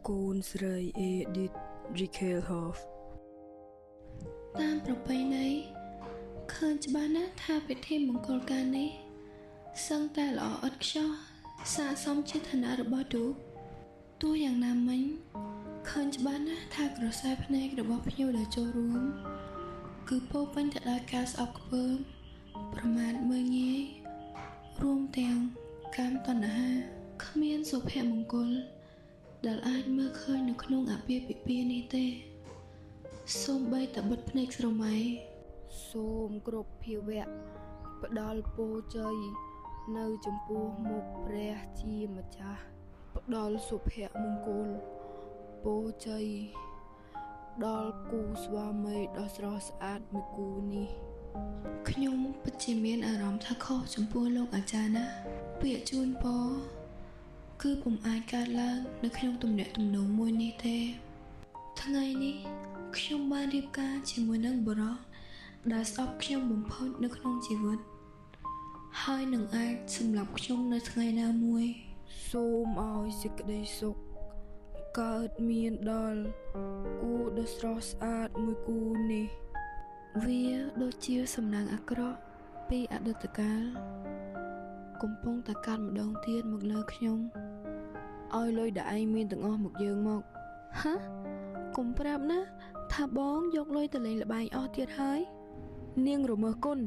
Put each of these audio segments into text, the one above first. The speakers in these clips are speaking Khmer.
កូនស្រី Edith Rickelhoff តាមប្រពៃណីឃើញច្បាស់ណាស់ថាពិធីមង្គលការនេះសឹងតែល្អឥតខ្ចោះស័ក្តិសមជាឋានៈរបស់ទូកទោះយ៉ាងណាមិញឃើញច្បាស់ណាស់ថាក្រសែភ្នែករបស់ភ្ញៀវដែលចូលរួមគឺពោរពេញទៅដោយការស្អប់ខ្ពើមប្រមាថមើលងាយរួមទាំងកាមតណ្ហាគ្មានសុភមង្គលដែលអាចមើលឃើញនៅក្នុងអាពាហ៍ពិពាហ៍នេះទេសូម្បីតែបិទភ្នែកស្រមៃសូមគ្រប់ភាវៈផ្ដល់ពរជ័យនៅចំពោះមុខព្រះជាម្ចាស់ផ្ដល់សុភមង្គលពរជ័យដល់គូស្វាមីដ៏ស្រស់ស្អាតមួយគូនេះខ្ញុំពិតជាមានអារម្មណ៍ថាខុសចំពោះលោកអាចារ្យណាពាក្យជូនពរគឺពុំអាចកើតឡើងនៅក្នុងទំនាក់ទំនងមួយនេះទេថ្ងៃនេះខ្ញុំបានរៀបការជាមួយនឹងបុរសដែលស្អប់ខ្ញុំបំផុតនៅក្នុងជីវិតហើយនឹងអាចសម្លាប់ខ្ញុំនៅថ្ងៃណាមួយសូមឲ្យសេចក្តីសុខកើតមានដល់គូដ៏ស្រស់ស្អាតមួយគូនេះវាដូចជាសំណាងអាក្រក់ពីអតីតកាលកំពុងតែកាត់ម្ដងទៀតមកលើខ្ញុំឲ្យលុយដែលឯងមានទាំងអស់មកយើងមកហាកុំប្រាប់ណាថាបងយកលុយទៅលេងល្បែងអស់ទៀតហើយនាងរមើសគុណ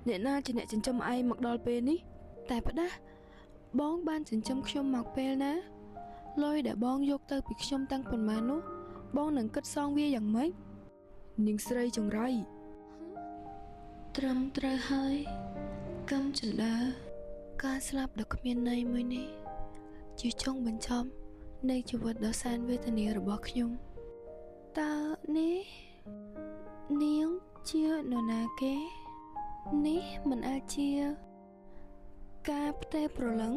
អ្នកណាជាអ្នកចិញ្ចឹមឯងមកដល់ពេលនេះតែផ្ដាស់បងបានចិញ្ចឹមខ្ញុំមកពេលណាលុយដែលបងយកទៅពីខ្ញុំតាំងប៉ុន្មាននោះបងនឹងគិតសងវាយ៉ាងម៉េចនាងស្រីចង្រៃត្រឹមត្រូវហើយកឹមចន្ទើការស្លាប់ដ៏គ្មានន័យមួយនេះជាចុងបញ្ចប់នៃជីវិតដ៏សែនវេទនារបស់ខ្ញុំតើនេះនាងជានរណាគេនេះមិនអាចជាការផ្ទេរព្រលឹង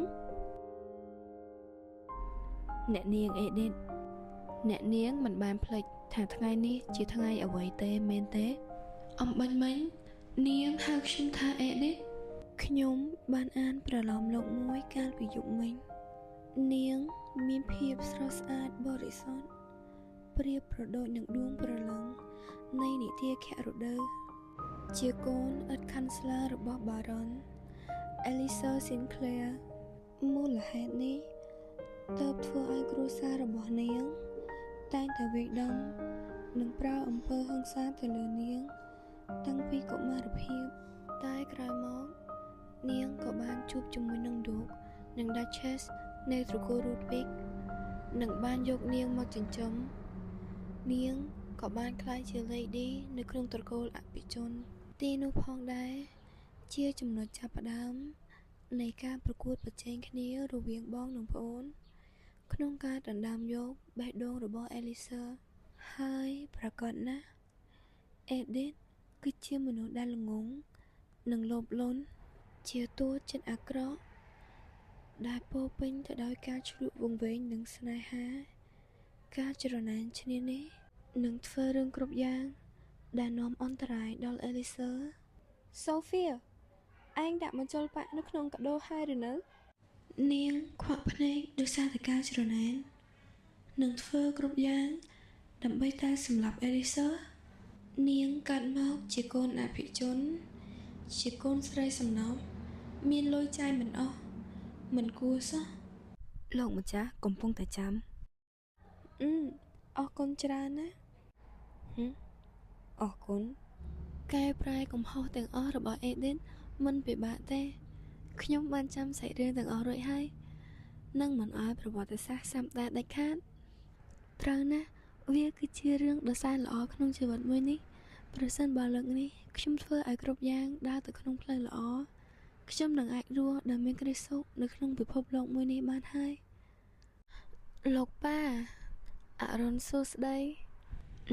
អ្នកនាងអេឌីតអ្នកនាងមិនបានភ្លេចថាថ្ងៃនេះជាថ្ងៃអ្វីទេមែនទេអំបញ្ញមិញនាងហៅខ្ញុំថាអេឌីតខ្ញុំបានអានប្រឡំលោកមួយកាលពីយុគមិញនាងមានភាពស្រស់ស្អាតបរិសុទ្ធប្រៀបប្រដូចនឹងដួងព្រលឹងនៃនិទាខរដូវជាកូនឥតខាន់ស្លារបស់បារ៉ុនអេលីសាស៊ីនក្លែរមូលហេតុនេះទើបធ្វើឲ្យគ្រួសាររបស់នាងតែងតែវាយដំនិងប្រើអំពើហិង្សាទៅលើនាងតាំងពីកុមារភាពតែក្រោយមកនាងក៏បានជួបជាមួយនឹងឌូកនិង Duchess នៃត្រកូល Ludwig និងបានយកនាងមកចិញ្ចឹមនាងក៏បានក្លាយជា Lady នៅក្នុងត្រកូលអភិជនទីនោះផងដែរជាចំណុចចាប់ផ្ដើមនៃការប្រកួតប្រជែងគ្នារវាងបងនិងប្អូនក្នុងការដណ្ដើមយកបេះដូងរបស់អេលីសាហើយប្រកាសណាស់អេឌីតគឺជាមនុស្សដែលល្ងង់និងលោភលន់ជាតួចិត្តអាក្រក់ដែលពោរពេញទៅដោយការឆ្លក់វង្វេងនិងស្នេហាការច្រណែនឈ្នានីសនឹងធ្វើរឿងគ្រប់យ៉ាងដែលនាំអន្តរាយដល់អេលីសាសូហ្វៀឯងដាក់មញ្ជុលបាក់នៅក្នុងកាដូហើយឬនៅនាងខ្វាក់ភ្នែកដោយសារតែការច្រណែននឹងធ្វើគ្រប់យ៉ាងដើម្បីតែសម្លាប់អេលីសានាងកាត់មកជាកូនអភិជនជាកូនស្រីសំណោកមានលុយចាយមិនអស់មិនគួរសោះលោកម្ចាស់កំពុងតែចាំអរគុណច្រើនណាអរគុណកែប្រែកំហុសទាំងអស់របស់អេឌីនមិនពិបាកទេខ្ញុំបានចាំសាច់រឿងទាំងអស់រួចហើយនឹងមិនឲ្យប្រវត្តិសាស្ត្រសាំដាដាច់ខាតត្រូវណាស់វាគឺជារឿងដ៏សែនល្អក្នុងជីវិតមួយនេះប្រសិនបើលើកនេះខ្ញុំធ្វើឲ្យគ្រប់យ៉ាងដើរទៅក្នុងផ្លូវល្អខ្ញុំនឹងអាចរស់ដោយមានក្តីសុខនៅក្នុងពិភពលោកមួយនេះបានហើយលោកប៉ាអរុនសួស្តី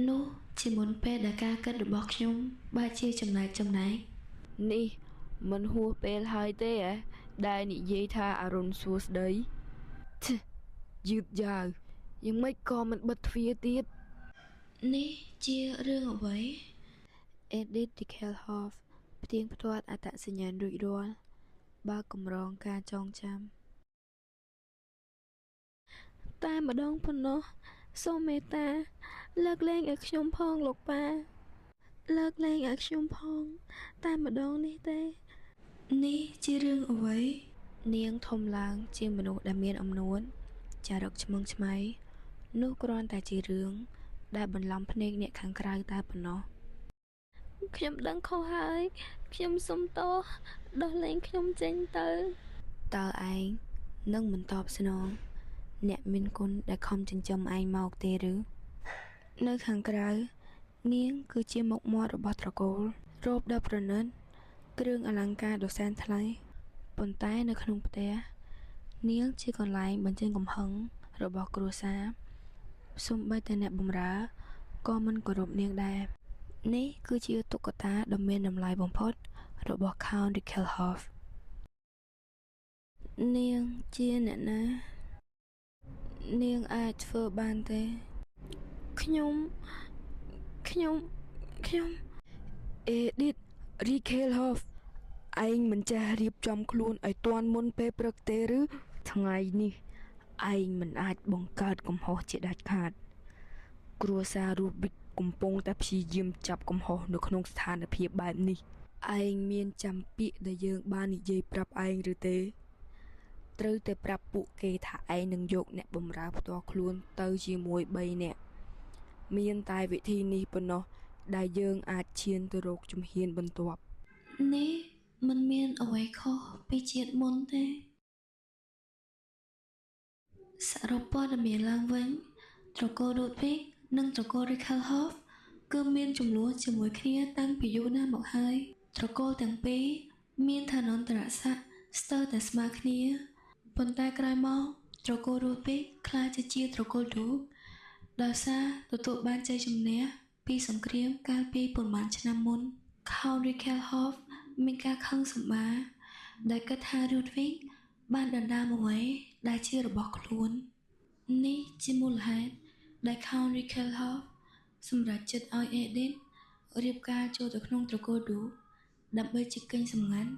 នោះជាមុនពេលដែលការគិតរបស់ខ្ញុំបែរជាចំណែកនេះមិនហួសពេលហើយទេដែលនិយាយថាអរុនសួស្តីយឺតយ៉ាវយ៉ាងម៉េចក៏មិនបិទទ្វារទៀតនេះជារឿងអ្វី Edith Rickelhoff ផ្ទៀងផ្ទាត់អត្តសញ្ញាណរួចរាល់បើកម្រងការចងចាំ តែម្ដងប៉ុណ្ណោះ សូមមេត្តាលើកលែងឲ្យខ្ញុំផងលោកប៉ាលើកលែងឲ្យខ្ញុំផងតែម្ដងនេះទេនេះជារឿងអ្វីនាងធំឡើងជាមនុស្សដែលមានអំនួតចារឹកឆ្មឹងឆ្មៃនោះគ្រាន់តែជារឿងដែលបន្លំភ្នែកអ្នកខាងក្រៅតែប៉ុណ្ណោះខ្ញុំដឹងខុសហើយខ្ញុំសុំទោសដោះលែងខ្ញុំចេញទៅតើឯងនឹងមិនតបស្នងអ្នកមានគុណដែលខំចិញ្ចឹមឯងមកទេឬនៅខាងក្រៅនាងគឺជាមុខមាត់របស់ត្រកូលរ៉ូបដ៏ប្រណិតគ្រឿងអលង្ការដ៏សែនថ្លៃប៉ុន្តែនៅក្នុងផ្ទះនាងជាកន្លែងបញ្ចេញកំហឹងរបស់គ្រួសារសូម្បីតែអ្នកបម្រើក៏មិនគោរពនាងដែរនេះគឺជាតុក្កតាដ៏មានតម្លៃបំផុតរបស់ Count Rickelhoff នាងជាអ្នកណានាងអាចធ្វើបានទេខ្ញុំEdith Rickelhoff ឯងមិនចេះរៀបចំខ្លួនឲ្យទាន់មុនពេលព្រឹកទេឬថ្ងៃនេះឯងមិនអាចបង្កើតកំហុសជាដាច់ខាតគ្រួសាររូបិតកំពុងតែព្យាយាមចាប់កំហុសនៅក្នុងស្ថានភាពបែបនេះឯងមានចាំពាក្យដែលយើងបាននិយាយប្រាប់ឯងឬទេត្រូវតែប្រាប់ពួកគេថាឯងនឹងយកអ្នកបម្រើផ្ទាល់ខ្លួនទៅជាមួយ3នាក់មានតែវិធីនេះប៉ុណ្ណោះដែលយើងអាចឈានទៅរកជំហានបន្ទាប់នេះមិនមានអ្វីខុសពីជាតិមុនទេសរុបព័ត៌មានឡើងវិញត្រកូល Ludwig និងត្រកូល Rickelhoff គឺមានចំនួនជាមួយគ្នាតាំងពីយូរណាស់មកហើយត្រកូលទាំងពីរមានឋានន្តរស័ក្តិស្ទើរតែស្មើគ្នាប៉ុន្តែក្រោយមកត្រកូល Ludwig ក្លាយទៅជាត្រកូល Duke ដោយសារទទួលបានជ័យជំនះពីសង្គ្រាមកាលពីប៉ុន្មានឆ្នាំមុន Count Rickelhoff មានការខឹងសម្បារដែលគិតថា Ludwig បានដណ្ដើមអ្វីដែលជារបស់ខ្លួននេះជាមូលហេតុដែល Count Rickelhoff សម្រេចចិត្តឲ្យ Edith រៀបការចូលទៅក្នុងត្រកូល Duke ដើម្បីជាកេងសម្ងាត់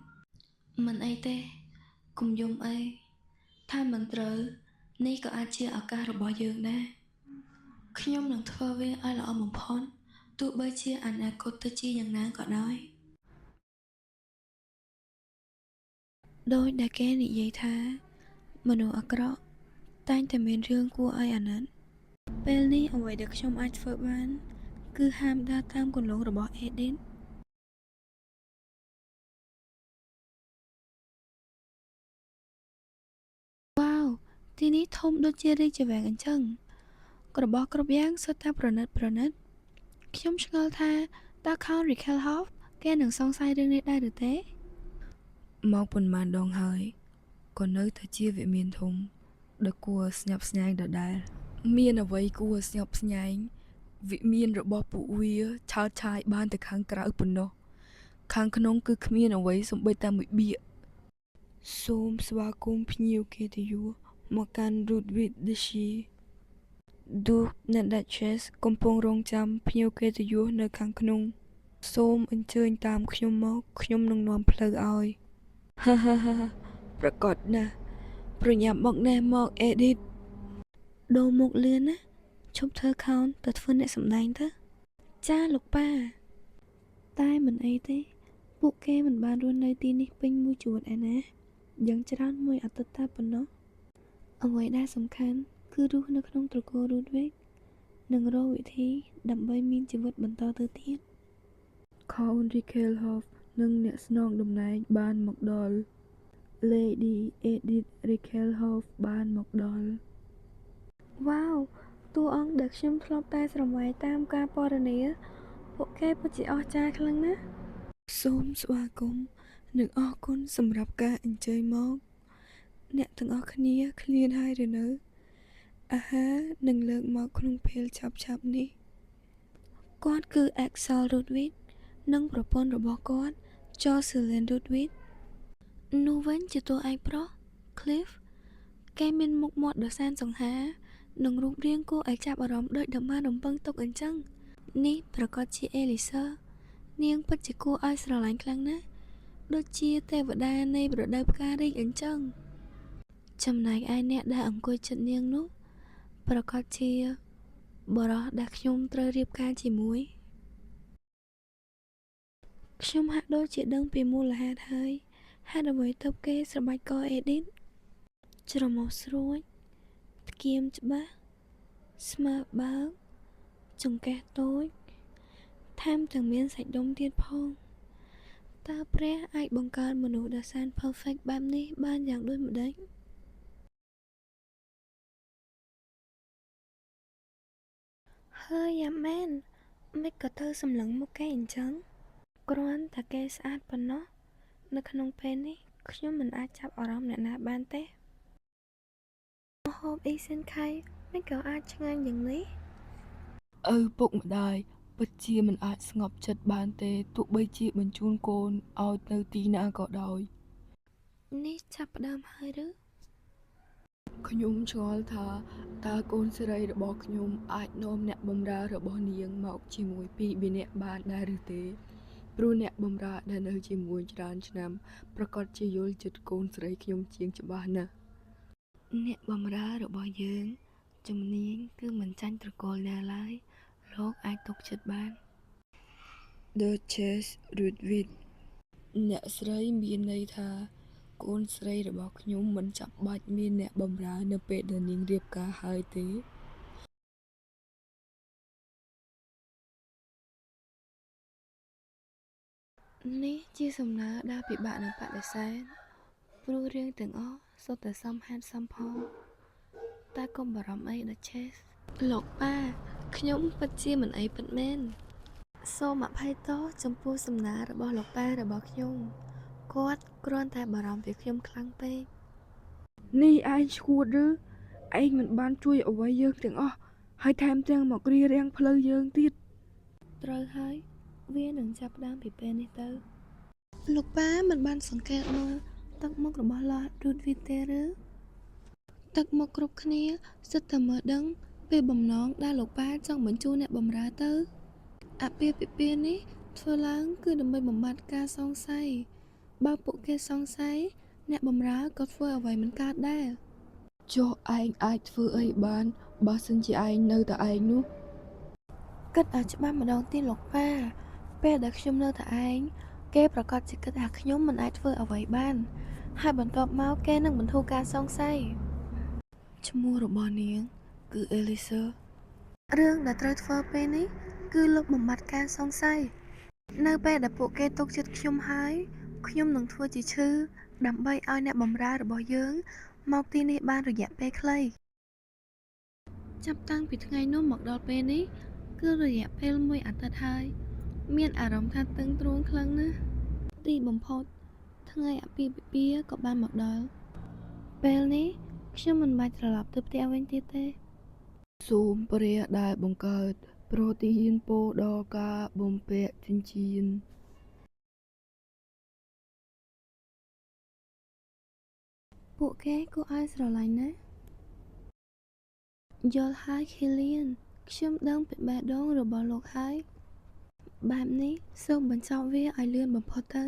មិនអីទេកុំយំអីថាមិនត្រូវនេះក៏អាចជាឱកាសរបស់យើងដែរខ្ញុំនឹងធ្វើវាឲ្យល្អបំផុតទោះបីជាអនាគតទៅជាយ៉ាងណាក៏ដោយដោយដែលគេនិយាយថាមនុស្សអាក្រក់តែងតែមានរឿងគួរឲ្យអាណិតពេលនេះអ្វីដែលខ្ញុំអាចធ្វើបានគឺហាមដើរតាមគន្លងរបស់ Edith វ៉ាវទីនេះធំដូចជារាជវាំងអញ្ចឹងរបស់គ្រប់យ៉ាងសុទ្ធតែប្រណិតខ្ញុំឆ្ងល់ថាតើ Count Rickelhoff គេនឹងសង្ស័យរឿងនេះដែរឬទេមកប៉ុន្មានដងហើយក៏នៅតែជាវិមានធំដ៏គួរស្ញប់ស្ញែងដដែលមានអ្វីគួរស្ញប់ស្ញែងវិមានរបស់ពួកវាឆើតឆាយបានទៅខាងក្រៅប៉ុណ្ណោះខាងក្នុងគឺគ្មានអ្វីសូម្បីតែមួយបៀកសូមស្វាគមន៍ភ្ញៀវកិត្តិយសមកកាន់ Ludwig Deshi Duke និង Duchess កំពុងរងចាំភ្ញៀវកិត្តិយសនៅខាងក្នុងសូមអញ្ជើញតាមខ្ញុំមកខ្ញុំនឹងនាំផ្លូវឲ្យហាប្រកបណាស់ប្រញាប់មកណែមក Edith ដូរមុខលឿនណាឈប់ធ្វើ Count ទៅធ្វើអ្នកសម្ដែងទៅចាលោកប៉ាតែមិនអីទេពួកគេមិនបានរស់នៅទីនេះពេញមួយជួរឯណាយ៉ាងច្រើនមួយអាទិត្យតែប៉ុណ្ណោះអ្វីដែលសំខាន់គឺរស់នៅក្នុងត្រកូល Ludwig និងរកវិធីដើម្បីមានជីវិតបន្តទៅទៀត Count Rickelhoff និងអ្នកស្នងតំណែងបានមកដល់ Lady Edith Rickelhoff បានមកដល់វ៉ាវតួអង្គដែលខ្ញុំធ្លាប់តែស្រមៃតាមការពណ៌នាពួកគេពិតជាអស្ចារ្យខ្លាំងណាស់សូមស្វាគមន៍និងអរគុណសម្រាប់ការអញ្ជើញមកអ្នកទាំងអស់គ្នាឃ្លានហើយឬនៅអាហារនឹងលើកមកក្នុងពេលឆាប់នេះគាត់គឺ Axel Ludwig និងប្រពន្ធរបស់គាត់ Jocelyn Ludwig នោះវិញជាតួឯកប្រុស Cliff គេមានមុខមាត់ដ៏សែនសង្ហានិងរូបរាងគួរឲ្យចាប់អារម្មណ៍ដូចដំណើររំពឹងទុកអញ្ចឹងនេះប្រកាសជា Elisa នាងពិតជាគួរឲ្យស្រឡាញ់ខ្លាំងណាស់ដូចជាទេវតានៃរដូវផ្ការីកអញ្ចឹងចំណែកឯអ្នកដែលអង្គុយជិតនាងនោះប្រកាសជា បរោះដែលខ្ញុំត្រូវរៀបការជាមួយខ្ញុំហាក់ដូចជាដឹងពីមូលហេតុហើយហេតុអ្វីទើបគេស្របាច់កអេឌីតច្រមុះស្រួចថ្គាមច្បាស់ស្មើបើកចង្កេះតូចថែមទាំងមានសាច់ដុំទៀតផងតើព្រះអាចបង្កើតមនុស្សដែលសែន perfect បែបនេះបានយ៉ាងដូចម្តេចហើយយ៉ាមែនមិនក៏ទៅសម្លឹងមុខគេអញ្ចឹងគ្រាន់តែគេស្អាតប៉ុណ្ណោះនៅក្នុងពេលនេះខ្ញុំមិនអាចចាប់អារម្មណ៍អ្នកណាបានទេម្ហូបអ៊ីសិនខៃមិនក៏អាចឆ្ងាញ់យ៉ាងនេះឪពុកម្ដាយពិតជាមិនអាចស្ងប់ចិត្តបានទេទោះបីជាបញ្ជូនកូនឲ្យនៅទីណាក៏ដោយនេះចាប់ផ្ដើមហើយឬខ្ញុំឆ្ងល់ថាតើកូនស្រីរបស់ខ្ញុំអាចនាំអ្នកបម្រើរបស់នាងមកជាមួយពីរនាក់បានដែរឬទេព្រោះអ្នកបម្រើដែលនៅជាមួយច្រើនឆ្នាំប្រកាសជាយល់ចិត្តកូនស្រីខ្ញុំជាងច្បាស់ណាស់អ្នកបម្រើរបស់យើងជំនាញគឺមិនចាញ់ត្រកូលណាឡើយលោកអាចទុកចិត្តបាន Duchess Ludwig អ្នកស្រីមានន័យថាកូនស្រីរបស់ខ្ញុំមិនចាំបាច់មានអ្នកបម្រើនៅពេលដែលនាងរៀបការហើយទេនេះជាសំណើដែលពិបាកនឹងបដិសេធព្រោះរឿងទាំងអស់សុទ្ធតែសមហេតុសមផលតែកុំបារម្ភអី Duchess លោកប៉ាខ្ញុំពិតជាមិនអីពិតមែនសូមអភ័យទោសចំពោះសំណើរបស់លោកប៉ារបស់ខ្ញុំគាត់គ្រាន់តែបារម្ភពីខ្ញុំខ្លាំងពេកនេះឯងឈួតឬឯងមិនបានជួយអ្វីយើងទាំងអស់ហើយថែមទាំងមករារាំងផ្លូវយើងទៀតត្រូវហើយវានឹងចាប់ផ្ដើមពីពេលនេះទៅលោកប៉ាមិនបានសង្កេតមើលទឹកមុខរបស់ឡោះរូតវីទេឬទឹកមុខគ្រប់គ្នាសិតតែមើលដឹងពីបំណងដែលលោកប៉ាចង់បញ្ជូនអ្នកបម្រើទៅអាពាហ៍ពិពាហ៍នេះធ្វើឡើងគឺដើម្បីបំបត្តិការសង្ស័យបើពួកគេសង្ស័យអ្នកបម្រើក៏ធ្វើអ្វីមិនកើតដែរចុះឯងអាចធ្វើអីបានបើសិនជាឯងនៅតែឯងនោះគិតឲ្យច្បាស់ម្ដងទៀតលោកប៉ាពេលដែលខ្ញុំនៅតែឯងគេប្រកាសជាគិតថាខ្ញុំមិនអាចធ្វើអ្វីបានហើយបន្ទាប់មកគេនឹងបន្ធូរការសង្ស័យឈ្មោះរបស់នាងគឺ Elisa រឿងដែលត្រូវធ្វើពេលនេះគឺលុបបំបាត់ការសង្ស័យនៅពេលដែលពួកគេទុកចិត្តខ្ញុំហើយខ្ញុំនឹងធ្វើជាឈឺដើម្បីឲ្យអ្នកបម្រើរបស់យើងមកទីនេះបានរយៈពេលខ្លីចាប់តាំងពីថ្ងៃនោះមកដល់ពេលនេះគឺរយៈពេល1អាទិត្យហើយមានអារម្មណ៍ថាតឹងទ្រូងខ្លាំងណាស់ទីបំផុតថ្ងៃអាពាហ៍ពិពាហ៍ក៏បានមកដល់ពេលនេះខ្ញុំមិនបាច់ត្រឡប់ទៅផ្ទះវិញទៀតទេសូមព្រះដែលបង្កើតប្រទានពរដល់ការបំពាក់ចិញ្ចៀនពួកគេគួរឲ្យស្រឡាញ់ណាស់យល់ហើយ Killian ខ្ញុំដឹងពីបេះដូងរបស់លោកហើយបែបនេះសូមបញ្ចប់វាឲ្យលឿនបំផុតទៅ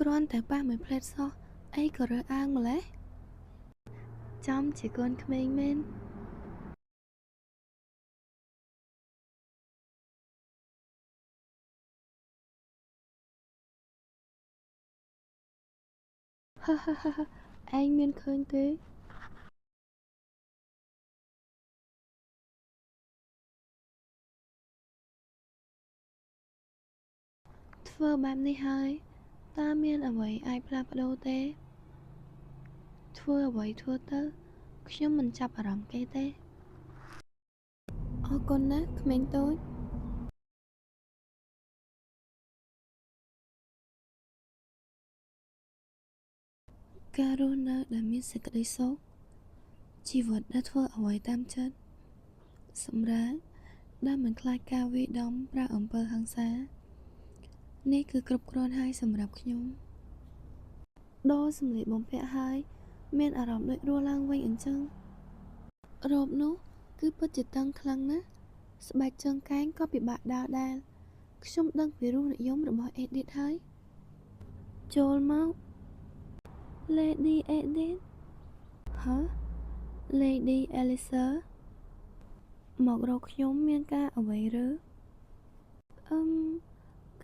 គ្រាន់តែប៉ះមួយផ្លេតសោះអីក៏រើសអើងម្លេះចំជាកូនក្មេងមែនហឺឯងមានឃើញទេធ្វើបែបនេះហើយតើមានអ្វីអាចផ្លាស់ប្ដូរទេធ្វើអ្វីធ្វើទៅខ្ញុំមិនចាប់អារម្មណ៍គេទេអរគុណណាស់ក្មេងតូចការរស់នៅដែលមានសេចក្តីសុខជីវិតដែលធ្វើអ្វីតាមចិត្តសម្រាប់ដែលមិនខ្លាចការវាយដំប្រើអំពើហិង្សានេះគឺគ្រប់គ្រាន់ហើយសម្រាប់ខ្ញុំដូរសម្លៀកបំពាក់ហើយមានអារម្មណ៍ដូចរស់ឡើងវិញអញ្ចឹងរ៉ូបនោះគឺពិតជាតឹងខ្លាំងណាស់ស្បែកជើងកែងក៏ពិបាកដើរដែរខ្ញុំដឹងពីរសនិយមរបស់អេឌីតហើយចូលមក Lady Edith ហ៎ Lady Elisa មករកខ្ញុំមានការអ្វីឬ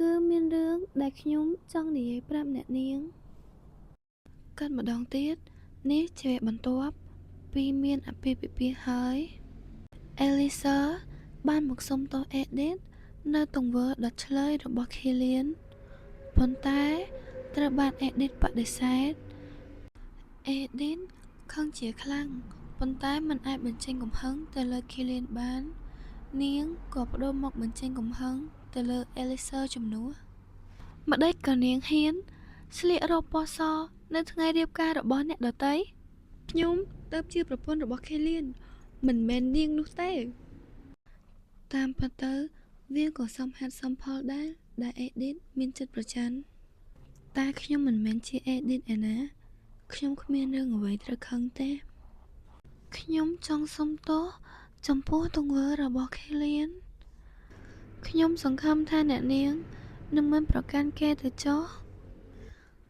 គឺមានរឿងដែលខ្ញុំចង់និយាយប្រាប់អ្នកនាងកាត់ម្ដងទៀតនេះជាបន្ទាប់ពីមានអាពាហ៍ពិពាហ៍ហើយ Elisa បានមកសុំទោស Edith នៅទង្វើដ៏ឆ្លើយរបស់ Killian ប៉ុន្តែត្រូវបាន Edith បដិសេធ Edith ខឹងជាខ្លាំងប៉ុន្តែមិនអាចបញ្ចេញកំហឹងទៅលើ Killian បាននាងក៏ប្តូរមកបញ្ចេញកំហឹងទៅលើ Elisa ជំនួសម្ដេចក៏នាងហ៊ានស្លៀករ៉ូបពណ៌សនៅថ្ងៃរៀបការរបស់អ្នកដទៃខ្ញុំទៅជាប្រពន្ធរបស់ Killian មិនមែននាងនោះទេតាមពិតទៅវាក៏សមហេតុសមផលដែរដែល Edith មានចិត្តប្រច័ណ្ឌតែខ្ញុំមិនមែនជា Edith ឯណាខ្ញុំគ្មានរឿងអ្វីត្រូវខឹងទេខ្ញុំចង់សុំទោសចំពោះទង្វើរបស់ Killian ខ្ញុំសង្ឃឹមថាអ្នកនាងនឹងមិនប្រកាន់គេទៅចុះ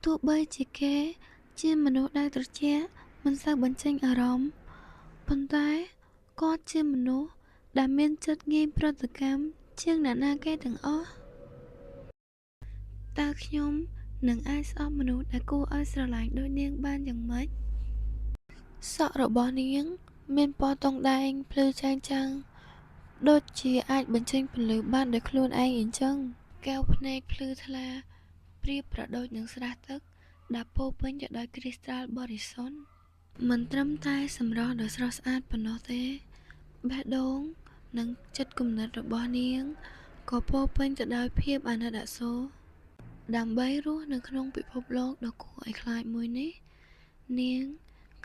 ទោះបីជាគេជាមនុស្សដែលត្រជាក់មិនសូវបញ្ចេញអារម្មណ៍ប៉ុន្តែគាត់ជាមនុស្សដែលមានចិត្តងាយប្រតិកម្មជាងអ្នកណាគេទាំងអស់តើខ្ញុំនឹងអាចស្អប់មនុស្សដែលគួរឲ្យស្រឡាញ់ដូចនាងបានយ៉ាងម៉េចសក់របស់នាងមានពណ៌តុងដែងភ្លឺចែងចាំងដូចជាអាចបញ្ចេញពន្លឺបានដោយខ្លួនឯងអញ្ចឹងកែវភ្នែកភ្លឺថ្លាប្រៀបប្រដូចនឹងស្រះទឹកដែលពោរពេញទៅដោយគ្រីស្តាល់បរិសុទ្ធមិនត្រឹមតែសម្រស់ដ៏ស្រស់ស្អាតប៉ុណ្ណោះទេបេះដូងនិងចិត្តគំនិតរបស់នាងក៏ពោរពេញទៅដោយភាពអាណិតអាសូរដើម្បីរស់នៅក្នុងពិភពលោកដ៏គួរឲ្យខ្លាចមួយនេះនាង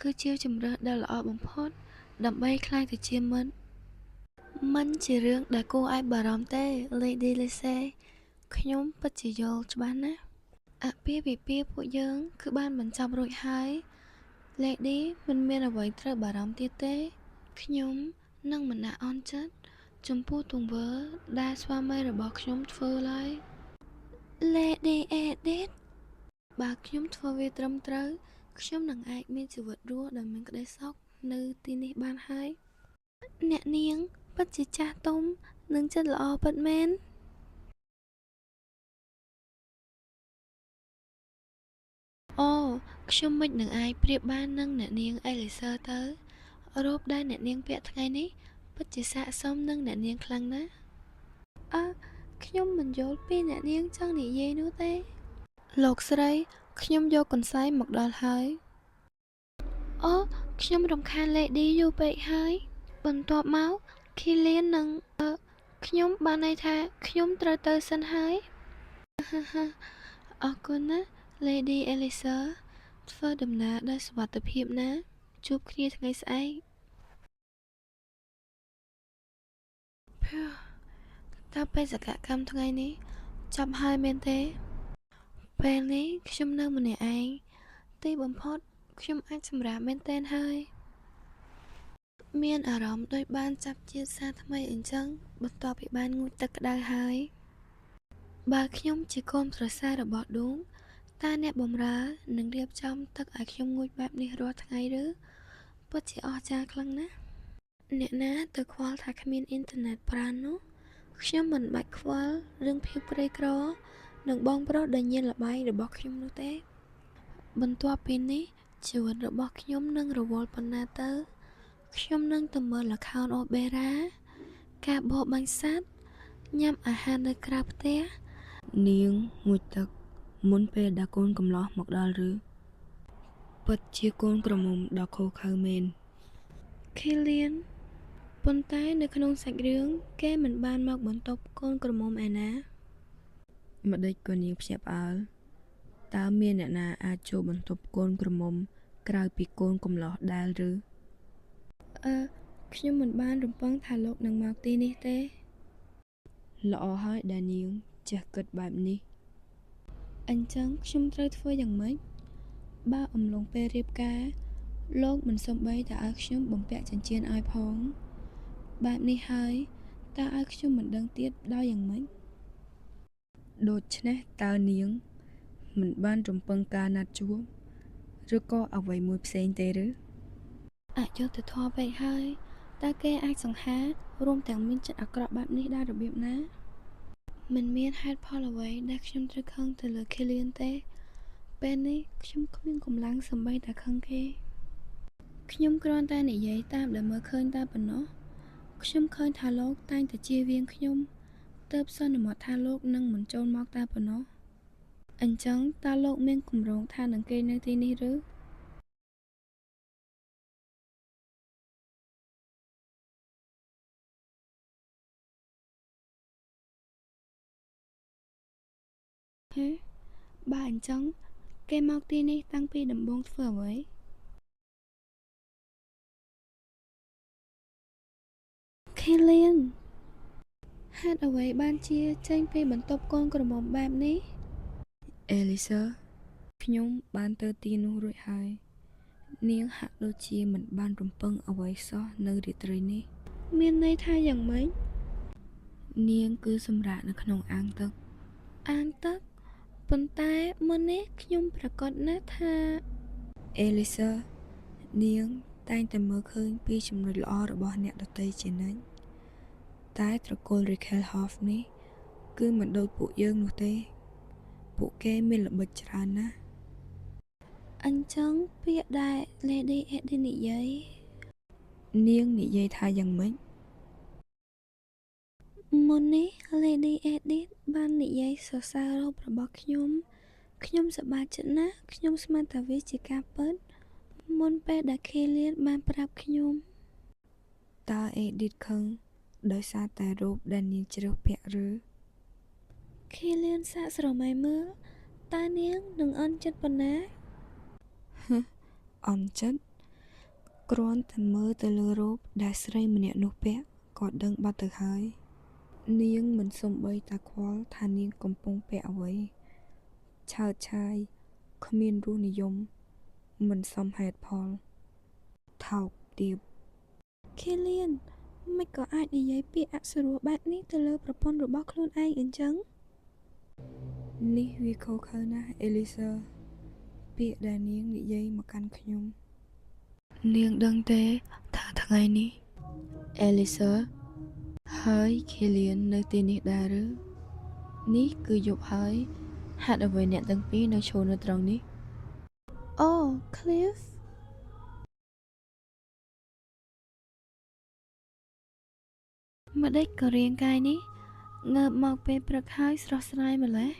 គឺជាជម្រើសដ៏ល្អបំផុតដើម្បីក្លាយទៅជាមិត្តមិនជារឿងដែលគួរឲ្យបារម្ភទេ Lady Lise ខ្ញុំពិតជាយល់ច្បាស់ណាស់អាពាហ៍ពិពាហ៍ពួកយើងគឺបានបញ្ចប់រួចហើយ Lady មិនមានអ្វីត្រូវបារម្ភទៀតទេខ្ញុំនឹងមិនដាក់អន់ចិត្តចំពោះទង្វើដែលស្វាមីរបស់ខ្ញុំធ្វើឡើយ Lady Edith បើខ្ញុំធ្វើវាត្រឹមត្រូវខ្ញុំនឹងអាចមានជីវិតរស់ដោយមានក្តីសុខនៅទីនេះបានហើយអ្នកនាងពិតជាចាស់ទុំនិងចិត្តល្អពិតមែនអូខ្ញុំមិននឹងអាចប្រៀបបាននឹងអ្នកនាង Elisa ទៅរ៉ូបដែលអ្នកនាងពាក់ថ្ងៃនេះពិតជាស័ក្តិសមនឹងអ្នកនាងខ្លាំងណាស់ខ្ញុំមិនយល់ពីអ្នកនាងចង់និយាយនោះទេលោកស្រីខ្ញុំយកកន្សែងមកដល់ហើយអូខ្ញុំរំខាន Lady យូរពេកហើយបន្ទាប់មក Killian នឹងខ្ញុំបានន័យថាខ្ញុំត្រូវទៅសិនហើយអរគុណណា Lady Elisa ធ្វើដំណើរដោយសុវត្ថិភាពណាជួបគ្នាថ្ងៃស្អែកតើបេសកកម្មថ្ងៃនេះចប់ហើយមែនទេពេលនេះខ្ញុំនៅម្នាក់ឯងទីបំផុតខ្ញុំអាចសម្រាកមែនទែនហើយមានអារម្មណ៍ដូចបានចាប់ជាតិសាថ្មីអញ្ចឹងបន្ទាប់ពីបានងូតទឹកក្តៅហើយបើខ្ញុំជាកូនប្រសាររបស់ឌូងតើអ្នកបម្រើនឹងរៀបចំទឹកឲ្យខ្ញុំងូតបែបនេះរាល់ថ្ងៃឬពិតជាអស្ចារ្យខ្លាំងណាស់អ្នកណាទៅខ្វល់ថាគ្មានអ៊ីនធឺណិតប្រើនោះខ្ញុំមិនបាច់ខ្វល់រឿងភាពក្រីក្រនិងបងប្រុសដែលញៀនល្បែងរបស់ខ្ញុំនោះទេបន្ទាប់ពីនេះជីវិតរបស់ខ្ញុំនឹងរវល់ប៉ុណ្ណាទៅខ្ញុំនឹងទៅមើលល្ខោនអូបេរ៉ាការបរបាញ់សត្វញ៉ាំអាហារនៅក្រៅផ្ទះនាងងូតទឹកមុនពេលដែលកូនកំលោះមកដល់ឬពិតជាកូនក្រមុំដ៏ខូខើមែន Killian ប៉ុន្តែនៅក្នុងសាច់រឿងគេមិនបានមកបន្ទប់កូនក្រមុំឯណាម្ដេចក៏នាងភ្ញាក់ផ្អើលតើមានអ្នកណាអាចចូលបន្ទប់កូនក្រមុំក្រៅពីកូនកំលោះដែលឬខ្ញុំមិនបានរំពឹងថាលោកនឹងមកទីនេះទេល្អហើយដែលនាងចេះគិតបែបនេះអញ្ចឹងខ្ញុំត្រូវធ្វើយ៉ាងម៉េចបើអំឡុងពេលរៀបការលោកមិនសូម្បីតែឲ្យខ្ញុំបំពាក់ចិញ្ចៀនឲ្យផងបែបនេះហើយតើឲ្យខ្ញុំមិនដឹងទៀតដោយយ៉ាងម៉េចដូច្នេះតើនាងមិនបានរំពឹងការណាត់ជួបឬក៏អ្វីមួយផ្សេងទេឬ អាចយកទៅធေါ်ពេកហើយតើគេអាចសង្ហារួមទាំងមានចិត្តអាក្រក់បែបនេះដែររបៀបណាមិនមានហេតុផលអ្វីដែលខ្ញុំត្រូវខឹងទៅលើ Killian ទេពេលនេះខ្ញុំគ្មានកម្លាំងសូម្បីតែខឹងគេខ្ញុំគ្រាន់តែនិយាយតាមដែលមើលឃើញតែប៉ុណ្ណោះខ្ញុំឃើញថាលោកតែងតែជៀសវាងខ្ញុំទើបសន្មតថាលោកនឹងមិនចូលមកតែប៉ុណ្ណោះអញ្ចឹងតើលោកមានគម្រោងថានឹងគេនៅទីនេះឬហេបើអញ្ចឹងគេមកទីនេះតាំងពីដំបូងធ្វើអ្វីKillian ហេតុអ្វីបានជាចេញពីបន្ទប់កូនក្រមុំបែបនេះ Elisa ខ្ញុំបានទៅទីនោះរួចហើយនាងហាក់ដូចជាមិនបានរំពឹងអ្វីសោះនៅរាត្រីនេះមានន័យថាយ៉ាងម៉េចនាងគឺសម្រាកនៅក្នុងអាងទឹកប៉ុន្តែមុននេះខ្ញុំប្រកាសណាស់ថា Elisa នាងតែងតែមើលឃើញពីចំណុចល្អរបស់អ្នកដទៃជានិច្ចតែត្រកូល Rickelhoff នេះគឺមិនដូចពួកយើងនោះទេពួកគេមានល្បិចច្រើនណាស់អញ្ចឹងពាក្យដែល Lady Edith និយាយនាងនិយាយថាយ៉ាងម៉េចមុននេះ Lady Edith បាននិយាយសរសើររូបរបស់ខ្ញុំសប្បាយចិត្តណាស់ខ្ញុំស្មានថាវាជាការពិតមុនពេលដែល Killian បានប្រាប់ខ្ញុំតើ Edith ខឹងដោយសារតែរូបដែលនាងជ្រើសពាក់ឬ Killian សាកស្រមៃមើលតើនាងនឹងអន់ចិត្តប៉ុណ្ណាអន់ចិត្តគ្រាន់តែមើលទៅលើរូបដែលស្រីម្នាក់នោះពាក់ក៏ដឹងបាត់ទៅហើយនាងមិនសំបីតាខ្វល់ថានាងកំពុងពាក់អ្វីឆើតឆាយគ្មានរសនិយមមិនសមហេតុផលថោកទាប Killian មិនក៏អាចនិយាយពាក្យអសុរោះបែបនេះទៅលើប្រពន្ធរបស់ខ្លួនឯងអញ្ចឹងនេះវាខុសខើណាស់ Elisa ពាក្យដែលនាងនិយាយមកកាន់ខ្ញុំនាងដឹងទេថាថ្ងៃនេះ Elisa ហើយ Killian នៅទីនេះដែរឬនេះគឺយប់ហើយហេតុអ្វីអ្នកទាំងពីរនៅឈរនៅត្រង់នេះអូ Cliff ម្ដេចក៏រាងកាយនេះងើបមកពេលព្រឹកហើយស្រស់ស្រាយម្ល៉េះ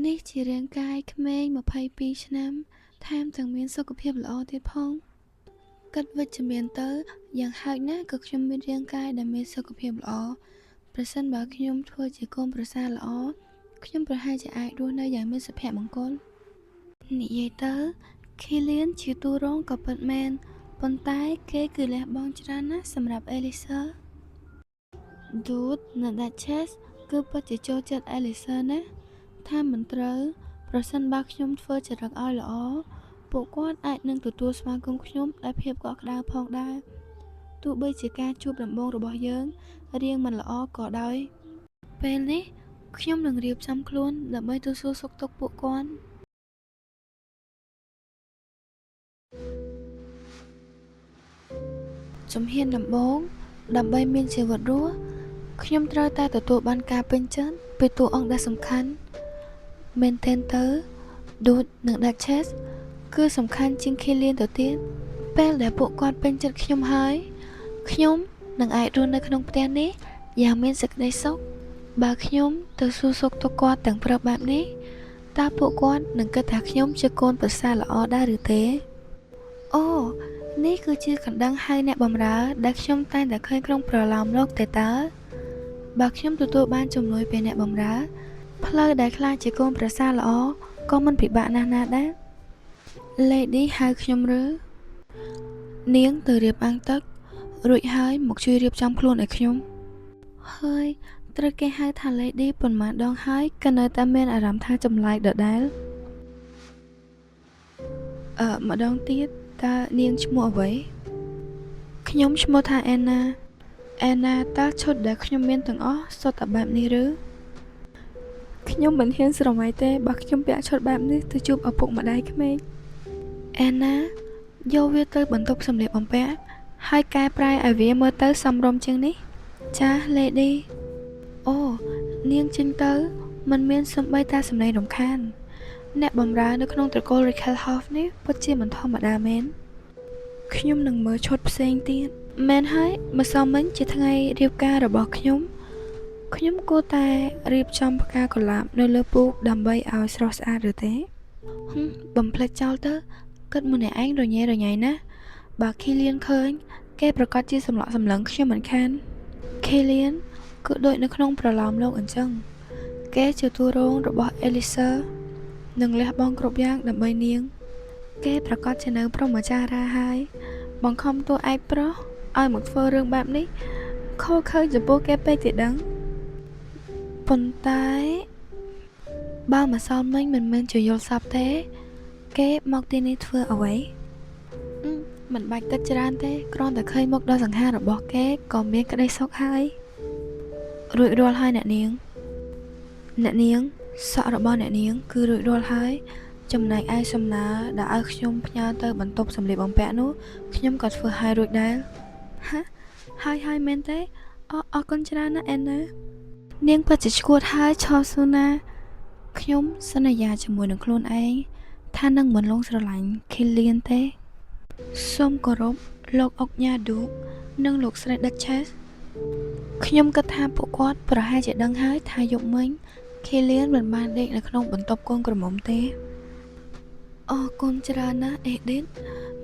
នេះជារាងកាយក្មេង22ឆ្នាំថែមទាំងមានសុខភាពល្អទៀតផងគិតវិជ្ជមានទៅយ៉ាងហោចណាស់ក៏ខ្ញុំមានរាងកាយដែលមានសុខភាពល្អប្រសិនបើខ្ញុំធ្វើជាកូនប្រសារល្អខ្ញុំប្រហែលជាអាចរស់នៅយ៉ាងមានសុភមង្គលនិយាយទៅ Killian ជាតួរងក៏ពិតមែនប៉ុន្តែគេគឺលះបង់ច្រើនណាស់សម្រាប់ Elisa Dude និង Duchess គឺពិតជាចូលចិត្ត Elisa ណាស់ថាមិនត្រូវប្រសិនបើខ្ញុំធ្វើចរិតឲ្យល្អពួកគាត់អាចនឹងទទួលស្វាគមន៍ខ្ញុំដោយភាពកក់ក្ដៅផងដែរទោះបីជាការជួបដំបូងរបស់យើងរៀងមិនល្អក៏ដោយពេលនេះខ្ញុំនឹងរៀបចំខ្លួនដើម្បីទៅសួរសុខទុក្ខពួកគាត់ជំហានដំបូងដើម្បីមានជីវិតរស់ខ្ញុំត្រូវតែទទួលបានការពេញចិត្តពីតួអង្គដែលសំខាន់មែនទែនទៅ Dude និង Duchess គឺសំខាន់ជាង Killian ទៅទៀតពេលដែលពួកគាត់ពេញចិត្តខ្ញុំហើយខ្ញុំនឹងអាចរស់នៅក្នុងផ្ទះនេះយ៉ាងមានសេចក្តីសុខបើខ្ញុំទៅសួរសុខទុក្ខគាត់ទាំងព្រឹកបែបនេះតើពួកគាត់នឹងគិតថាខ្ញុំជាកូនប្រសារល្អដែរឬទេអូនេះគឺជាកណ្ដឹងហៅអ្នកបម្រើដែលខ្ញុំតែងតែឃើញក្នុងប្រឡោមលោកទេតើបើខ្ញុំទទួលបានជំនួយពីអ្នកបម្រើផ្លូវដែលខ្លាចជាកូនប្រសារល្អក៏មិនពិបាកណាស់ណាដែរ Lady ហៅខ្ញុំឬនាងទៅរៀបអាំងទឹករួចហើយមកជួយរៀបចំខ្លួនឲ្យខ្ញុំហើយត្រូវគេហៅថា Lady ប៉ុន្មានដងហើយក៏នៅតែមានអារម្មណ៍ថាចម្លែកដដែលម្ដងទៀតតើនាងឈ្មោះអ្វីខ្ញុំឈ្មោះថា Anna តើឈុតដែលខ្ញុំមានទាំងអស់សុទ្ធតែបែបនេះឬខ្ញុំមិនហ៊ានស្រមៃទេបើខ្ញុំពាក់ឈុតបែបនេះទៅជួបឪពុកម្ដាយក្មេក Anna យកវាទៅបន្ទប់សម្លៀកបំពាក់ហើយកែប្រែឲ្យវាមើលទៅសមរម្យជាងនេះចាស់ Lady អូនាងចេញទៅមិនមានសំបីតាសម្លេងរំខានអ្នកបម្រើនៅក្នុងត្រកូល Rickelhoff នេះពិតជាមិនធម្មតាមែនខ្ញុំនឹងមើលឈុតផ្សេងទៀតមែនហើយម្សិលមិញជាថ្ងៃរៀបការរបស់ខ្ញុំគួរតែរៀបចំផ្កាកុលាបនៅលើពូកដើម្បីឲ្យស្រស់ស្អាតឬទេបំភ្លេចចោលទៅគិតម្នាក់ឯងរញ៉េរញ៉ៃណាបើ Killian ឃើញគេប្រកាសជាសម្លក់សម្លឹងខ្ញុំមិនខាន Killian គឺដូចនៅក្នុងប្រឡោមលោកអញ្ចឹងគេជាតួរងរបស់ Elisa នឹងលះបង់គ្រប់យ៉ាងដើម្បីនាងគេប្រកាសជានៅព្រមចារាហើយបង្ខំតួឯកប្រុសឲ្យមកធ្វើរឿងបែបនេះខុសខើចំពោះគេពេកទៀតដឹងប៉ុន្តែបើម្សិលមិញមិនមែនជាយល់សប្តិទេគេមកទីនេះធ្វើអ្វីមិនបាច់គិតច្រើនទេគ្រាន់តែឃើញមុខដ៏សង្ហារបស់គេក៏មានក្តីសុខហើយរួចរាល់ហើយអ្នកនាងសក់របស់អ្នកនាងគឺរួចរាល់ហើយចំណែកឯសំណើដែលឲ្យខ្ញុំផ្ញើទៅបន្ទប់សម្លៀកបំពាក់នោះខ្ញុំក៏ធ្វើឲ្យរួចដែរហើយមែនទេអរគុណច្រើនណាស់អេណានាងពិតជាឈួតហើយឆោស៊ូណាខ្ញុំសន្យាជាមួយនឹងខ្លួនឯងថានឹងមិនលងស្រឡាញ់ Killian ទេសូមគោរពលោកអុកញ៉ាឌូកនិងលោកស្រី Duchess ខ្ញុំគិតថាពួកគាត់ប្រហែលជាដឹងហើយថាយប់មិញ Killian មិនបានដេកនៅក្នុងបន្ទប់កូនក្រមុំទេអរគុណច្រើនណាស់ Edith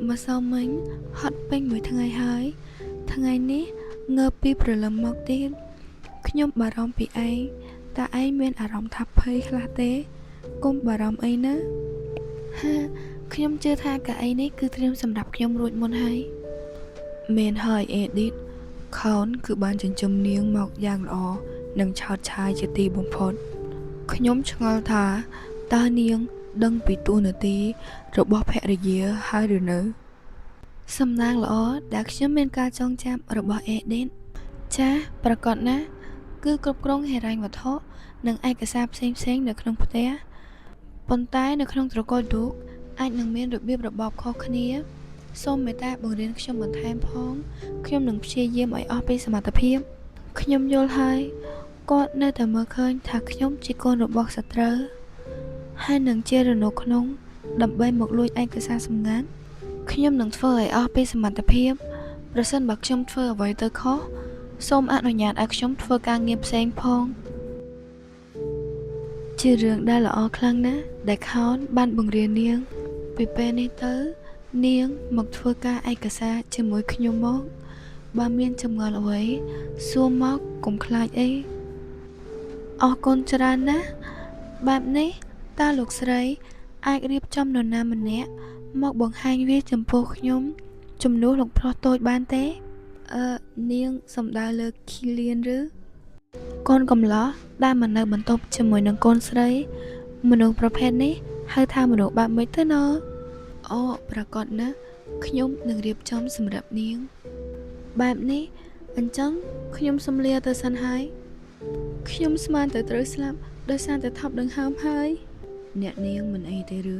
ម្សិលមិញហត់ពេញមួយថ្ងៃហើយថ្ងៃនេះងើបពីព្រលឹមមកទៀតខ្ញុំបារម្ភពីឯងតើឯងមានអារម្មណ៍ថាភ័យខ្លះទេកុំបារម្ភអីណាខ្ញុំជឿថាកៅអីនេះគឺត្រៀមសម្រាប់ខ្ញុំរួចមុនហើយមែនហើយអេឌីតខោនគឺបានចិញ្ចឹមនាងមកយ៉ាងល្អនិងឆើតឆាយជាទីបំផុតខ្ញុំឆ្ងល់ថាតើនាងដឹងពីតួនាទីរបស់ភរិយាហើយឬនៅសំណាងល្អដែលខ្ញុំមានការចងចាំរបស់អេឌីតចាប្រកាសណាគឺគ្រប់គ្រងហិរញ្ញវត្ថុនិងឯកសារផ្សេងៗនៅក្នុងផ្ទះប៉ុន្តែនៅក្នុងត្រកូលឌូកអាចនឹងមានរបៀបរបបខុសគ្នាសូមមេត្តាបង្រៀនខ្ញុំបន្ថែមផងខ្ញុំនឹងព្យាយាមឲ្យអស់ពីសមត្ថភាពខ្ញុំយល់ហើយគាត់នៅតែមើលឃើញថាខ្ញុំជាកូនរបស់សត្រូវហើយនឹងជារនុកក្នុងដើម្បីមកលួចឯកសារសម្ងាត់ខ្ញុំនឹងធ្វើឲ្យអស់ពីសមត្ថភាពប្រសិនបើខ្ញុំធ្វើអ្វីទៅខុសសូមអនុញ្ញាតឲ្យខ្ញុំធ្វើការងារផ្សេងផងជារឿងដែលល្អខ្លាំងណាស់ដែលខោនបានបង្រៀននាងពីពេលនេះទៅនាងមកធ្វើការឯកសារជាមួយខ្ញុំមកបើមានចម្ងល់អ្វីសួរមកកុំខ្លាចអីអរគុណច្រើនណាស់បែបនេះតើលោកស្រីអាចរៀបចំនរណាម្នាក់មកបង្ហាញវាចំពោះខ្ញុំជំនួសលោកប្រុសតូចបានទេនាងសំដៅលើ Killian ឬកូនកំឡោះដែលមកនៅបន្ទប់ជាមួយនឹងកូនស្រីមនុស្សប្រភេទនេះហៅថាមនុស្សបែបម៉េចទៅណអូប្រកាសណាស់ខ្ញុំនឹងរៀបចំសម្រាប់នាងបែបនេះអញ្ចឹងខ្ញុំសំលាទៅសិនហើយខ្ញុំស្មានតែត្រូវស្លាប់ដោយសារតែថប់ដង្ហើមហើយអ្នកនាងមិនអីទេឬ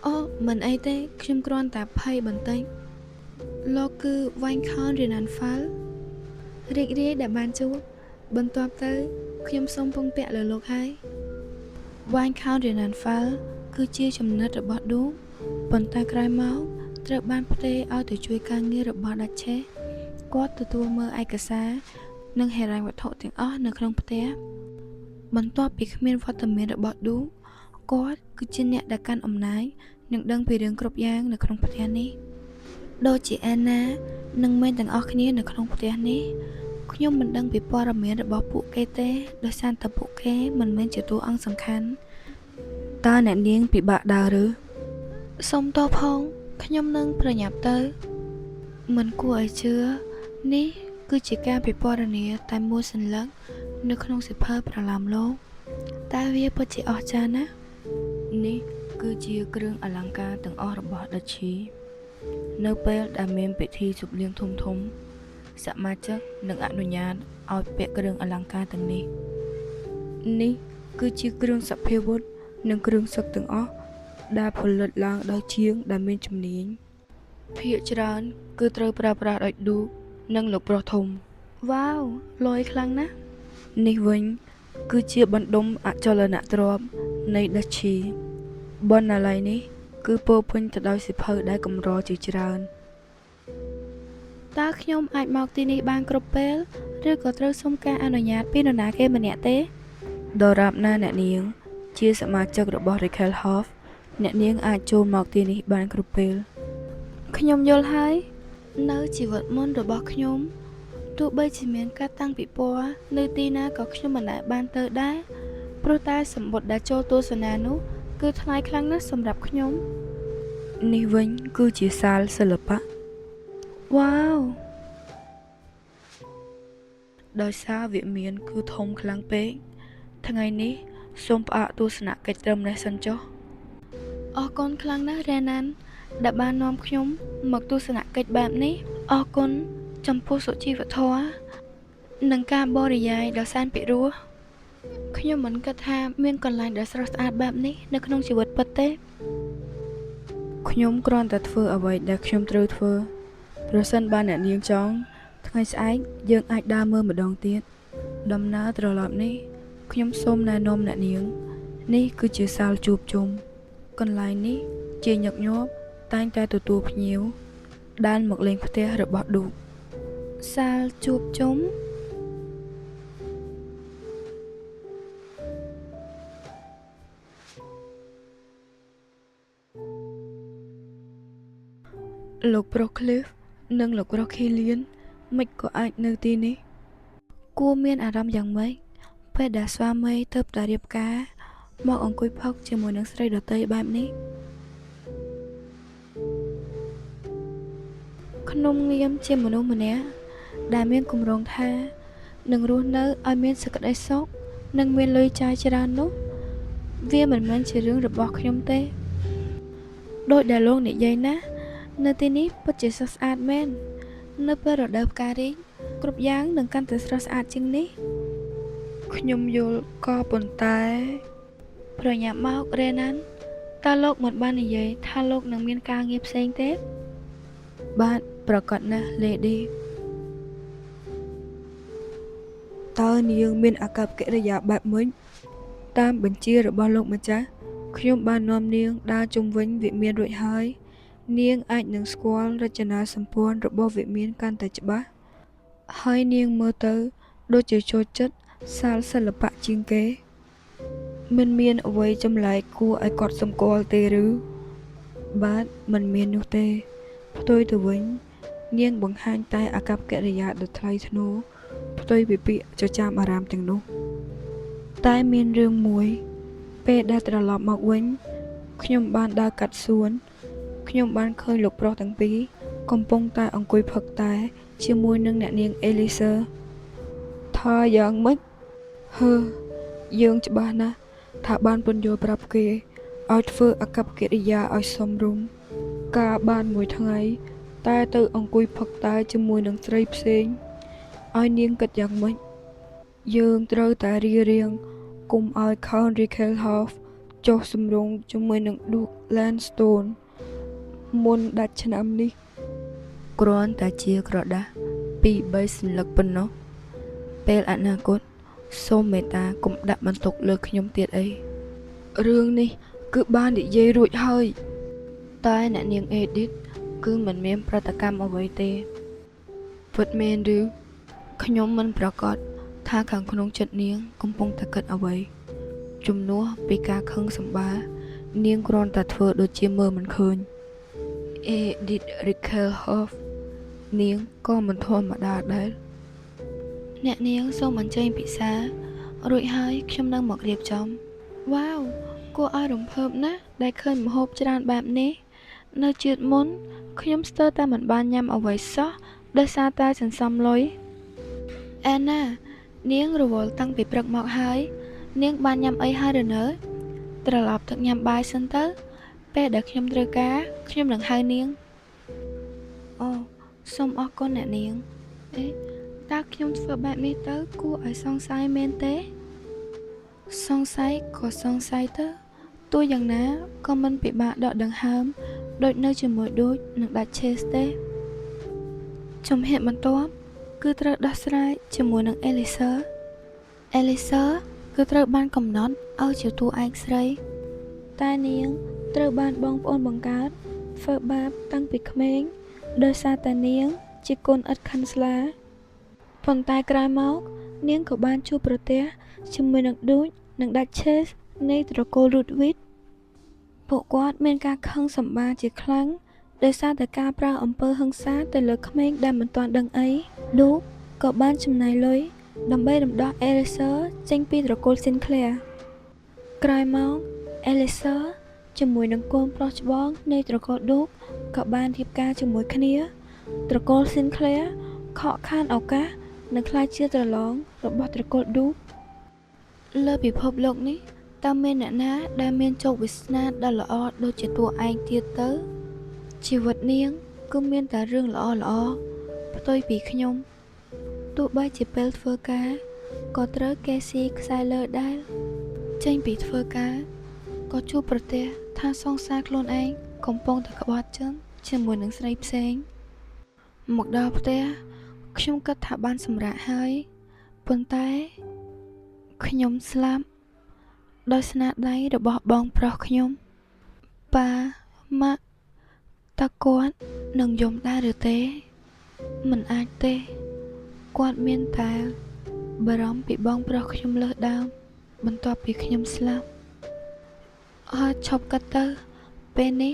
អូមិនអីទេខ្ញុំគ្រាន់តែភ័យបន្តិចលោកគឺ Weinkampf Renanfall រីករាយដែលបានជួបបន្ទាប់ទៅខ្ញុំសូមពងពាក់លើលោកហើយ Weinkampf Renanfall គឺជាចំណិតរបស់ឌូកប៉ុន្តែក្រោយមកត្រូវបានផ្ទេរឲ្យទៅជួយការងាររបស់ Duchess គាត់ទទួលមើលឯកសារនិងហិរញ្ញវត្ថុទាំងអស់នៅក្នុងផ្ទះបន្ទាប់ពីគ្មានវត្តមានរបស់ឌូកគាត់គឺជាអ្នកដែលកាន់អំណាចនិងដឹងពីរឿងគ្រប់យ៉ាងនៅក្នុងផ្ទះនេះដូចជាអាណានិងមេទាំងអស់គ្នានៅក្នុងផ្ទះនេះខ្ញុំមិនដឹងពីព័ត៌មានរបស់ពួកគេទេដោយសារតែពួកគេមិនមែនជាតួអង្គសំខាន់តើអ្នកនាងពិបាកដើរឬសូមទោសផងខ្ញុំនឹងប្រញាប់ទៅមិនគួរឲ្យជឿនេះគឺជាការពិពណ៌នាតែមួយសន្លឹកនៅក្នុងសិភៅប្រឡំលោកតែវាពិតជាអស្ចារ្យណាស់នេះគឺជាគ្រឿងអលង្ការទាំងអស់របស់ដឈីនៅពេលដែលមានពិធីជប់លៀងធំសមាជិកនឹងអនុញ្ញាតឲ្យពាក់គ្រឿងអលង្ការទាំងនេះគឺជាគ្រឿងសព្វាវុធនិងគ្រឿងសឹកទាំងអស់ដែលផលិតឡើងដោយជាងដែលមានជំនាញ ភាគច្រើនគឺត្រូវប្រើប្រាស់ដោយឌូកនិងលោកប្រុសធំវ៉ាវលយខ្លាំងណាស់នេះវិញគឺជាបណ្ដុំអចលនទ្រព្យនៃដាឈីបណ្ណាល័យនេះគឺពោរពេញទៅដោយសៀវភៅដែលកម្រជាច្រើនតើខ្ញុំអាចមកទីនេះបានគ្រប់ពេលឬក៏ត្រូវសុំការអនុញ្ញាតពីនរណាគេម្នាក់ទេដរាបណាអ្នកនាងជាសមាជិករបស់ Raquel Hoff អ្នកនាងអាចចូលមកទីនេះបានគ្រប់ពេលខ្ញុំយល់ហើយនៅជីវិតមុនរបស់ខ្ញុំទោះបីជាមានការតាំងពិព័រណ៍នៅទីណាក៏ខ្ញុំមិនដែលបានទៅដែរព្រោះតែសម្បត្តិដែលចូលទស្សនានោះគឺថ្លៃខ្លាំងណាស់សម្រាប់ខ្ញុំនេះវិញគឺជាសាលសិល្បៈវ៉ាវដោយសារវាមានគឺធំខ្លាំងពេកថ្ងៃនេះសូមផ្អាកទស្សនកិច្ចត្រឹមនេះសិនចុះអរគុណខ្លាំងណាស់រ៉េណានដែលបាននាំខ្ញុំមកទស្សនកិច្ចបែបនេះអរគុណចំពោះសុជីវធម៌និងការបរិយាយដ៏សែនពិរោះខ្ញុំមិនគិតថាមានកន្លែងដ៏ស្រស់ស្អាតបែបនេះនៅក្នុងជីវិតពិតទេខ្ញុំគ្រាន់តែធ្វើអ្វីដែលខ្ញុំត្រូវធ្វើប្រសិនបើអ្នកនាងចង់ថ្ងៃស្អែកយើងអាចដើរមើលម្ដងទៀតដំណើរត្រឡប់នេះខ្ញុំសូមណែនាំអ្នកនាងនេះគឺជាសាលជួបជុំកន្លែងនេះជាញឹកញាប់តែងតែទទួលភ្ញៀវដែលមកលេងផ្ទះរបស់ឌូកសាលជួបជុំលោកប្រុស Cliff និងលោកប្រុស Killian មិនក៏អាចនៅទីនេះគួរមានអារម្មណ៍យ៉ាងម៉េចពេលដែលស្វាមីទើបតែរៀបការមកអង្គុយផឹកជាមួយនឹងស្រីដទៃបែបនេះខ្ញុំងៀមជាមនុស្សម្នាក់ដែលមានគម្រោងថានឹងរស់នៅឲ្យមានសេចក្តីសុខនិងមានលុយចាយច្រើននោះវាមិនមែនជារឿងរបស់ខ្ញុំទេដោយដែលលោកនិយាយណានៅទីនេះពិតជាស្រស់ស្អាតមែននៅពេលរដូវផ្ការីកគ្រប់យ៉ាងនឹងកាន់តែស្រស់ស្អាតជាងនេះខ្ញុំយល់ក៏ប៉ុន្តែប្រញាប់មករ៉េណានតើលោកមិនបាននិយាយថាលោកនឹងមានការងារផ្សេងទេបាទប្រកាសណាស់លេឌីតើនាងមានអាកប្បកិរិយាបែបម៉េចតាមបញ្ជារបស់លោកម្ចាស់ខ្ញុំបាននាំនាងដើរជុំវិញវិមានរួចហើយនាងអាចនឹងស្គាល់រចនាសម្ព័ន្ធរបស់វិមានកាន់តែច្បាស់ហើយនាងមើលទៅដូចជាចូលចិត្តសាលសិល្បៈជាងគេមិនមានអ្វីចម្លែកគួរឲ្យកត់សម្គាល់ទេឬបាទមិនមាននោះទេផ្ទុយទៅវិញនាងបង្ហាញតែអាកប្បកិរិយាដ៏ថ្លៃថ្នូរផ្ទុយពីពាក្យចចាមអារាមទាំងនោះតែមានរឿងមួយពេលដែលត្រឡប់មកវិញខ្ញុំបានដើរកាត់សួនខ្ញុំបានឃើញលោកប្រុសទាំងពីរកំពុងតែអង្គុយផឹកតែជាមួយនឹងអ្នកនាងអេលីសើថាយ៉ាងម៉េចយើងច្បាស់ណាស់ថាបានពន្យល់ប្រាប់គេឲ្យធ្វើអាកប្បកិរិយាឲ្យសមរម្យការបានមួយថ្ងៃតែទៅអង្គុយផឹកតែជាមួយនឹងស្រីផ្សេងឲ្យនាងគិតយ៉ាងម៉េចយើងត្រូវតែរៀងគុំឲ្យ Count Raquel Hoff ចុះសម្រុងជាមួយនឹង Duke Landstone មុនដាច់ឆ្នាំនេះគ្រាន់តែជាក្រដាស់ 2-3 សន្លឹកប៉ុណ្ណោះពេលអនាគតសូមមេត្តាកុំដាក់បន្ទុកលើខ្ញុំទៀតអីរឿងនេះគឺបាននិយាយរួចហើយតែអ្នកនាងអេឌីតគឺមិនមានប្រតិកម្មអ្វីទេពិតមែនឬខ្ញុំមិនប្រកាសថាខាងក្នុងចិត្តនាងកំពុងតែគិតអ្វីជំនួសពីការខឹងសម្បានាងគ្រាន់តែធ្វើដូចជាមើលមិនឃើញEdith Raquel Hoff នាងក៏មិនធម្មតាដែរអ្នកនាងសូមអញ្ជើញពិសារួចហើយខ្ញុំនឹងមករៀបចំវ៉ាវគួរឲ្យរំភើបណាស់ដែលឃើញម្ហូបច្រើនបែបនេះនៅជាតិមុនខ្ញុំស្ទើរតែមិនបានញ៉ាំអ្វីសោះដោយសារតែសន្សំលុយអេណានាងរវល់តាំងពីព្រឹកមកហើយនាងបានញ៉ាំអីហើយឬនៅត្រឡប់ទៅញ៉ាំបាយសិនទៅពេលដែលខ្ញុំត្រូវការខ្ញុំនឹងហៅនាងអូសូមអរគុណអ្នកនាងតើខ្ញុំធ្វើបែបនេះទៅគួរឲ្យសង្ស័យមែនទេសង្ស័យក៏សង្ស័យទៅទោះយ៉ាងណាក៏មិនពិបាកដកដង្ហើម ដូចនៅជាមួយដូចនឹងដាច់ Chase ទេជំហានបន្ទាប់គឺត្រូវដោះស្រាយជាមួយនឹង Elisa គឺត្រូវបានកំណត់ឲ្យជាតួឯកស្រីតែនាងត្រូវបានបងប្អូនបង្កើតធ្វើបាបតាំងពីក្មេងដោយសារតែនាងជាកូនឥតខាន់ស្លាប៉ុន្តែក្រោយមកនាងក៏បានជួបប្រទះជាមួយនឹងដូចនឹងដាច់ Chase នៃត្រកូល Ludwig ពួកគាត់មានការខឹងសម្បារជាខ្លាំងដោយសារតែការប្រើអំពើហិង្សាទៅលើក្មេងដែលមិនទាន់ដឹងអីឌូកក៏បានចំណាយលុយដើម្បីរំដោះ Elisa ចេញពីត្រកូល Sinclair ក្រោយមក Elisa ជាមួយនឹងកូនប្រុសច្បងនៃត្រកូលឌូកក៏បានរៀបការជាមួយគ្នាត្រកូល Sinclair ខកខានឱកាសនឹងក្លាយជាត្រឡងរបស់ត្រកូលឌូកលើពិភពលោកនេះតើមានអ្នកណាដែលមានជោគវាសនាដ៏ល្អដូចជាតួឯងទៀតទៅជីវិតនាងគឺមានតែរឿងល្អផ្ទុយពីខ្ញុំទោះបីជាពេលធ្វើការក៏ត្រូវគេស៊ីខ្សែលើដែរចេញពីធ្វើការក៏ជួបប្រទះថាសង្សារខ្លួនឯងកំពុងតែក្បត់ចិនជាមួយនឹងស្រីផ្សេងមកដល់ផ្ទះខ្ញុំគិតថាបានសម្រាកហើយប៉ុន្តែខ្ញុំស្លាប់ដោយស្នាដៃរបស់បងប្រុសខ្ញុំប៉ាម៉ាក់តើគាត់នឹងយំដែរឬទេមិនអាចទេគាត់មានតែបារម្ភពីបងប្រុសខ្ញុំលើសដើមបន្ទាប់ពីខ្ញុំស្លាប់អត់ឈប់គិតទៅពេលនេះ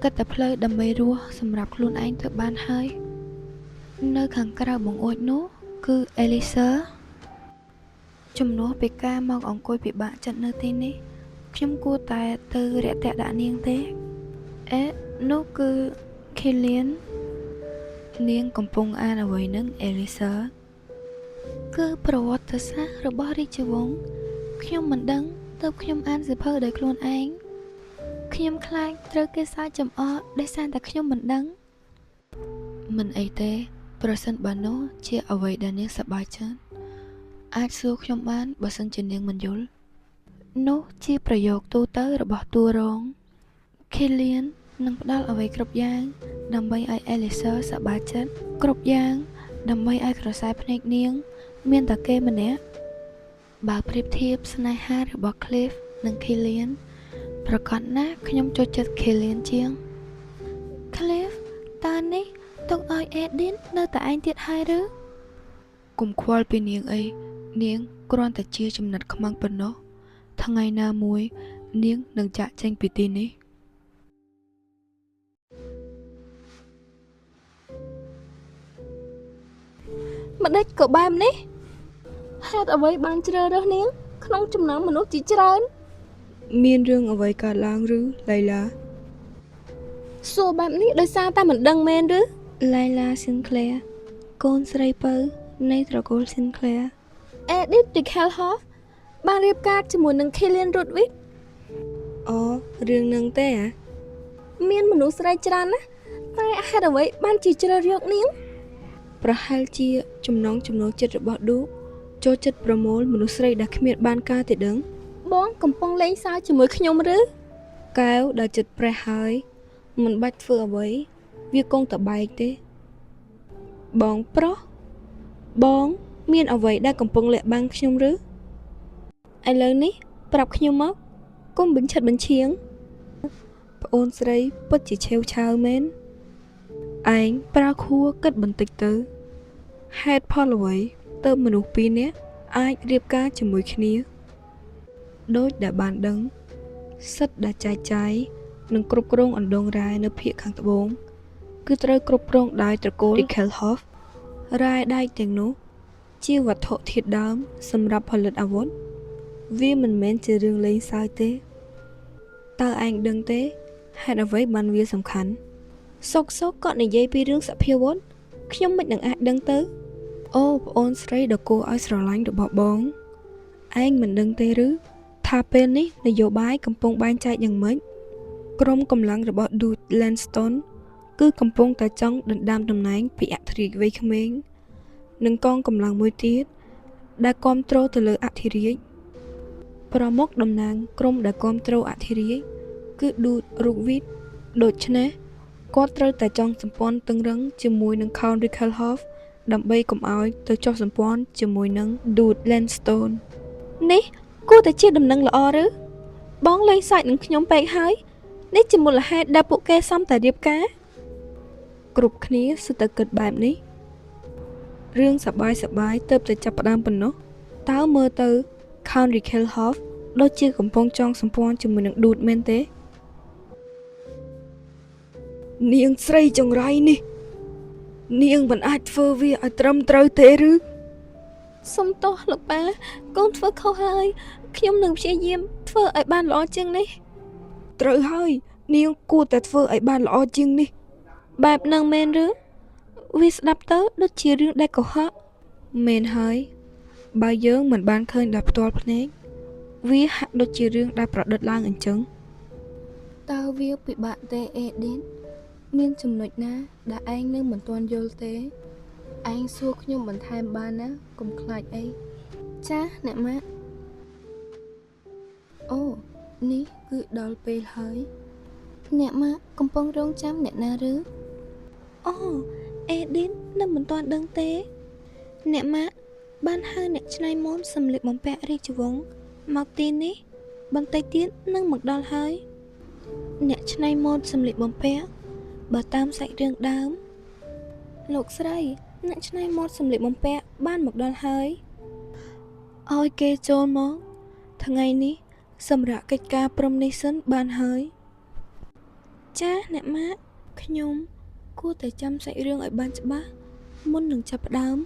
គិតតែផ្លូវដើម្បីរស់សម្រាប់ខ្លួនឯងទៅបានហើយនៅខាងក្រៅបង្អួចនោះគឺ Elisa ជំនួសពីការមកអង្គុយពិបាកចិត្តនៅទីនេះខ្ញុំគួរតែទៅរាក់ទាក់ដាក់នាងទេនោះគឺ Killian នាងកំពុងអានអ្វីនឹង Elisa គឺប្រវត្តិសាស្ត្ររបស់រាជវង្សខ្ញុំមិនដឹងទើបខ្ញុំអានសៀវភៅដោយខ្លួនឯងខ្ញុំខ្លាចត្រូវគេសើចចំអកដោយសារតែខ្ញុំមិនដឹងមិនអីទេប្រសិនបើនោះជាអ្វីដែលនាងសប្បាយចិត្តអាចសួរខ្ញុំបានបើសិនជានាងមិនយល់នោះជាប្រយោគទូទៅរបស់តួរង Killian នឹងផ្ដល់អ្វីគ្រប់យ៉ាងដើម្បីឲ្យ Elisa សប្បាយចិត្តគ្រប់យ៉ាងដើម្បីឲ្យក្រសែភ្នែកនាងមានតែគេម្នាក់បើប្រៀបធៀបស្នេហារបស់ Cliff និង Killian ប្រកាសណាស់ខ្ញុំចូលចិត្ត Killian ជាង Cliff តើនេះទុកឲ្យ Edith នៅតែឯងទៀតហើយឬកុំខ្វល់ពីនាងអីនាងគ្រាន់តែជាចំណិតខ្មាំងប៉ុណ្ណោះថ្ងៃណាមួយនាងនឹងចាក់ចេញពីទីនេះម្ដេចក៏បែបនេះហេតុអ្វីបានជ្រើសរើសនាងក្នុងចំណោមមនុស្សជាច្រើនមានរឿងអ្វីកើតឡើងឬឡៃឡាសួរបែបនេះដោយសារតែមិនដឹងមែនឬឡៃឡា Sinclair កូនស្រីពៅនៃត្រកូល Sinclair Edith de Kelhoff បានរៀបការជាមួយនឹង Killian Ludwig អូរឿងនឹងទេមានមនុស្សស្រីច្រើនណាស់តែហេតុអ្វីបានជាជ្រើសយកនាងប្រហែលជាចំណងចិត្តរបស់ឌូចូលចិត្តប្រមូលមនុស្សស្រីដែលគ្មានបានការទេដឹងបងកំពុងលេងសើចជាមួយខ្ញុំឬកែវដែលចិត្តប្រេះហើយមិនបាច់ធ្វើអ្វីវាគង់តែបែកទេបងប្រុសបងមានអ្វីដែលកំពុងលាក់បាំងខ្ញុំឬឥឡូវនេះប្រាប់ខ្ញុំមកកុំបញ្ឆិតបញ្ឈៀងប្អូនស្រីពិតជាឆេវឆាវមែនឯងប្រើខួរគិតបន្តិចទៅហេតុផលអ្វីទើបមនុស្សពីរនាក់អាចរៀបការជាមួយគ្នាដូចដែលបានដឹងសិទ្ធិដែលចែកចាយនិងគ្រប់គ្រងអណ្ដូងរ៉ែនៅភាគខាងត្បូងគឺត្រូវគ្រប់គ្រងដោយត្រកូល Kelhoff រ៉ែដែកទាំងនោះជាវត្ថុធាតុដើមសម្រាប់ផលិតអាវុធវាមិនមែនជារឿងលេងសើចទេតើឯងដឹងទេហេតុអ្វីបានវាសំខាន់សុកក៏និយាយពីរឿងសភាវុធខ្ញុំមិននឹងអាចដឹងទៅអូប្អូនស្រីដ៏គួរឲ្យស្រឡាញ់របស់បងឯងមិនដឹងទេឬថាពេលនេះនយោបាយកំពុងបែងចែកយ៉ាងម៉េចក្រុមកម្លាំងរបស់ Duke Lanston គឺកំពុងតែចង់ដណ្ដើមតំណែងពីអធិរាជវ័យក្មេងនិងកងកម្លាំងមួយទៀតដែលគ្រប់គ្រងទៅលើអធិរាជប្រមុខតំណាងក្រុមដែលគ្រប់គ្រងអធិរាជគឺ Duke Ludwig ដូច្នេះគាត់ត្រូវតែចងសម្ព័ន្ធតឹងរឹងជាមួយនឹង Count Rickelhoff ដើម្បីកុំឲ្យទៅចុះសម្ព័ន្ធជាមួយនឹង Dude Landstone នេះគួរតែជាដំណឹងល្អឬបងលេងសើចនឹងខ្ញុំពេកហើយនេះជាមូលហេតុដែលពួកគេសុំតែរៀបការគ្រប់គ្នាសុទ្ធតែគិតបែបនេះរឿងសប្បាយទៅតែចាប់ផ្ដើមប៉ុណ្ណោះតើមើលទៅ Count Rickelhoff ដូចជាកំពុងចងសម្ព័ន្ធជាមួយនឹង Dude មែនទេនាងស្រីចង្រៃនេះនាងមិនអាចធ្វើវាឲ្យត្រឹមត្រូវទេឬសុំទោសលោកប៉ាកូនធ្វើខុសហើយខ្ញុំនឹងព្យាយាមធ្វើឲ្យបានល្អជាងនេះត្រូវហើយនាងគួរតែធ្វើឲ្យបានល្អជាងនេះបែបហ្នឹងមែនឬវាស្ដាប់ទៅដូចជារឿងដែលកុហកមែនហើយបើយើងមិនបានឃើញដោយផ្ទាល់ភ្នែកវាហាក់ដូចជារឿងដែលប្រឌិតឡើងអញ្ចឹងតើវាពិបាកទេអេឌីនមានចំណុចណាដែលឯងនៅមិនទាន់យល់ទេឯងសួរខ្ញុំបន្ថែមបានណាកុំខ្លាចអីចាស់អ្នកម៉ាក់អូនេះគឺដល់ពេលហើយអ្នកម៉ាក់កំពុងរងចាំអ្នកណាឬអូអេឌីននៅមិនទាន់ដឹងទេអ្នកម៉ាក់បានហៅអ្នកច្នៃម៉ូដសម្លៀកបំពាក់រាជវង្សមកទីនេះបន្តិចទៀតនឹងមកដល់ហើយអ្នកច្នៃម៉ូដសម្លៀកបំពាក់បើតាមសាច់រឿងដើមលោកស្រីអ្នកច្នៃម៉ូដសម្លៀកបំពាក់បានមកដល់ហើយឲ្យគេចូលមកថ្ងៃនេះសម្រាប់កិច្ចការព្រមនេះសិនបានហើយចាអ្នកម៉ាក់ខ្ញុំគួរតែចាំសាច់រឿងឲ្យបានច្បាស់មុននឹងចាប់ផ្ដើម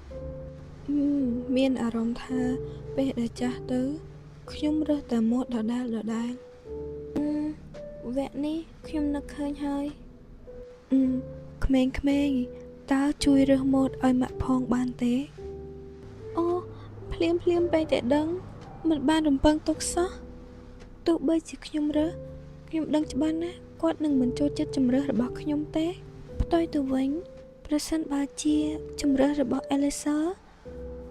មានអារម្មណ៍ថាពេលដែលចាស់ទៅខ្ញុំរើសតែម៉ូដដដែលវគ្គនេះខ្ញុំនឹកឃើញហើយក្មេងៗតើជួយរើសម៉ូដឲ្យម៉ាក់ផងបានទេអូភ្លាមពេកតែដឹងមិនបានរំពឹងទុកសោះទោះបីជាខ្ញុំរើសខ្ញុំដឹងច្បាស់ណាស់គាត់នឹងមិនចូលចិត្តជំរើសរបស់ខ្ញុំទេផ្ទុយទៅវិញប្រសិនបើជាជំរើសរបស់ Elisa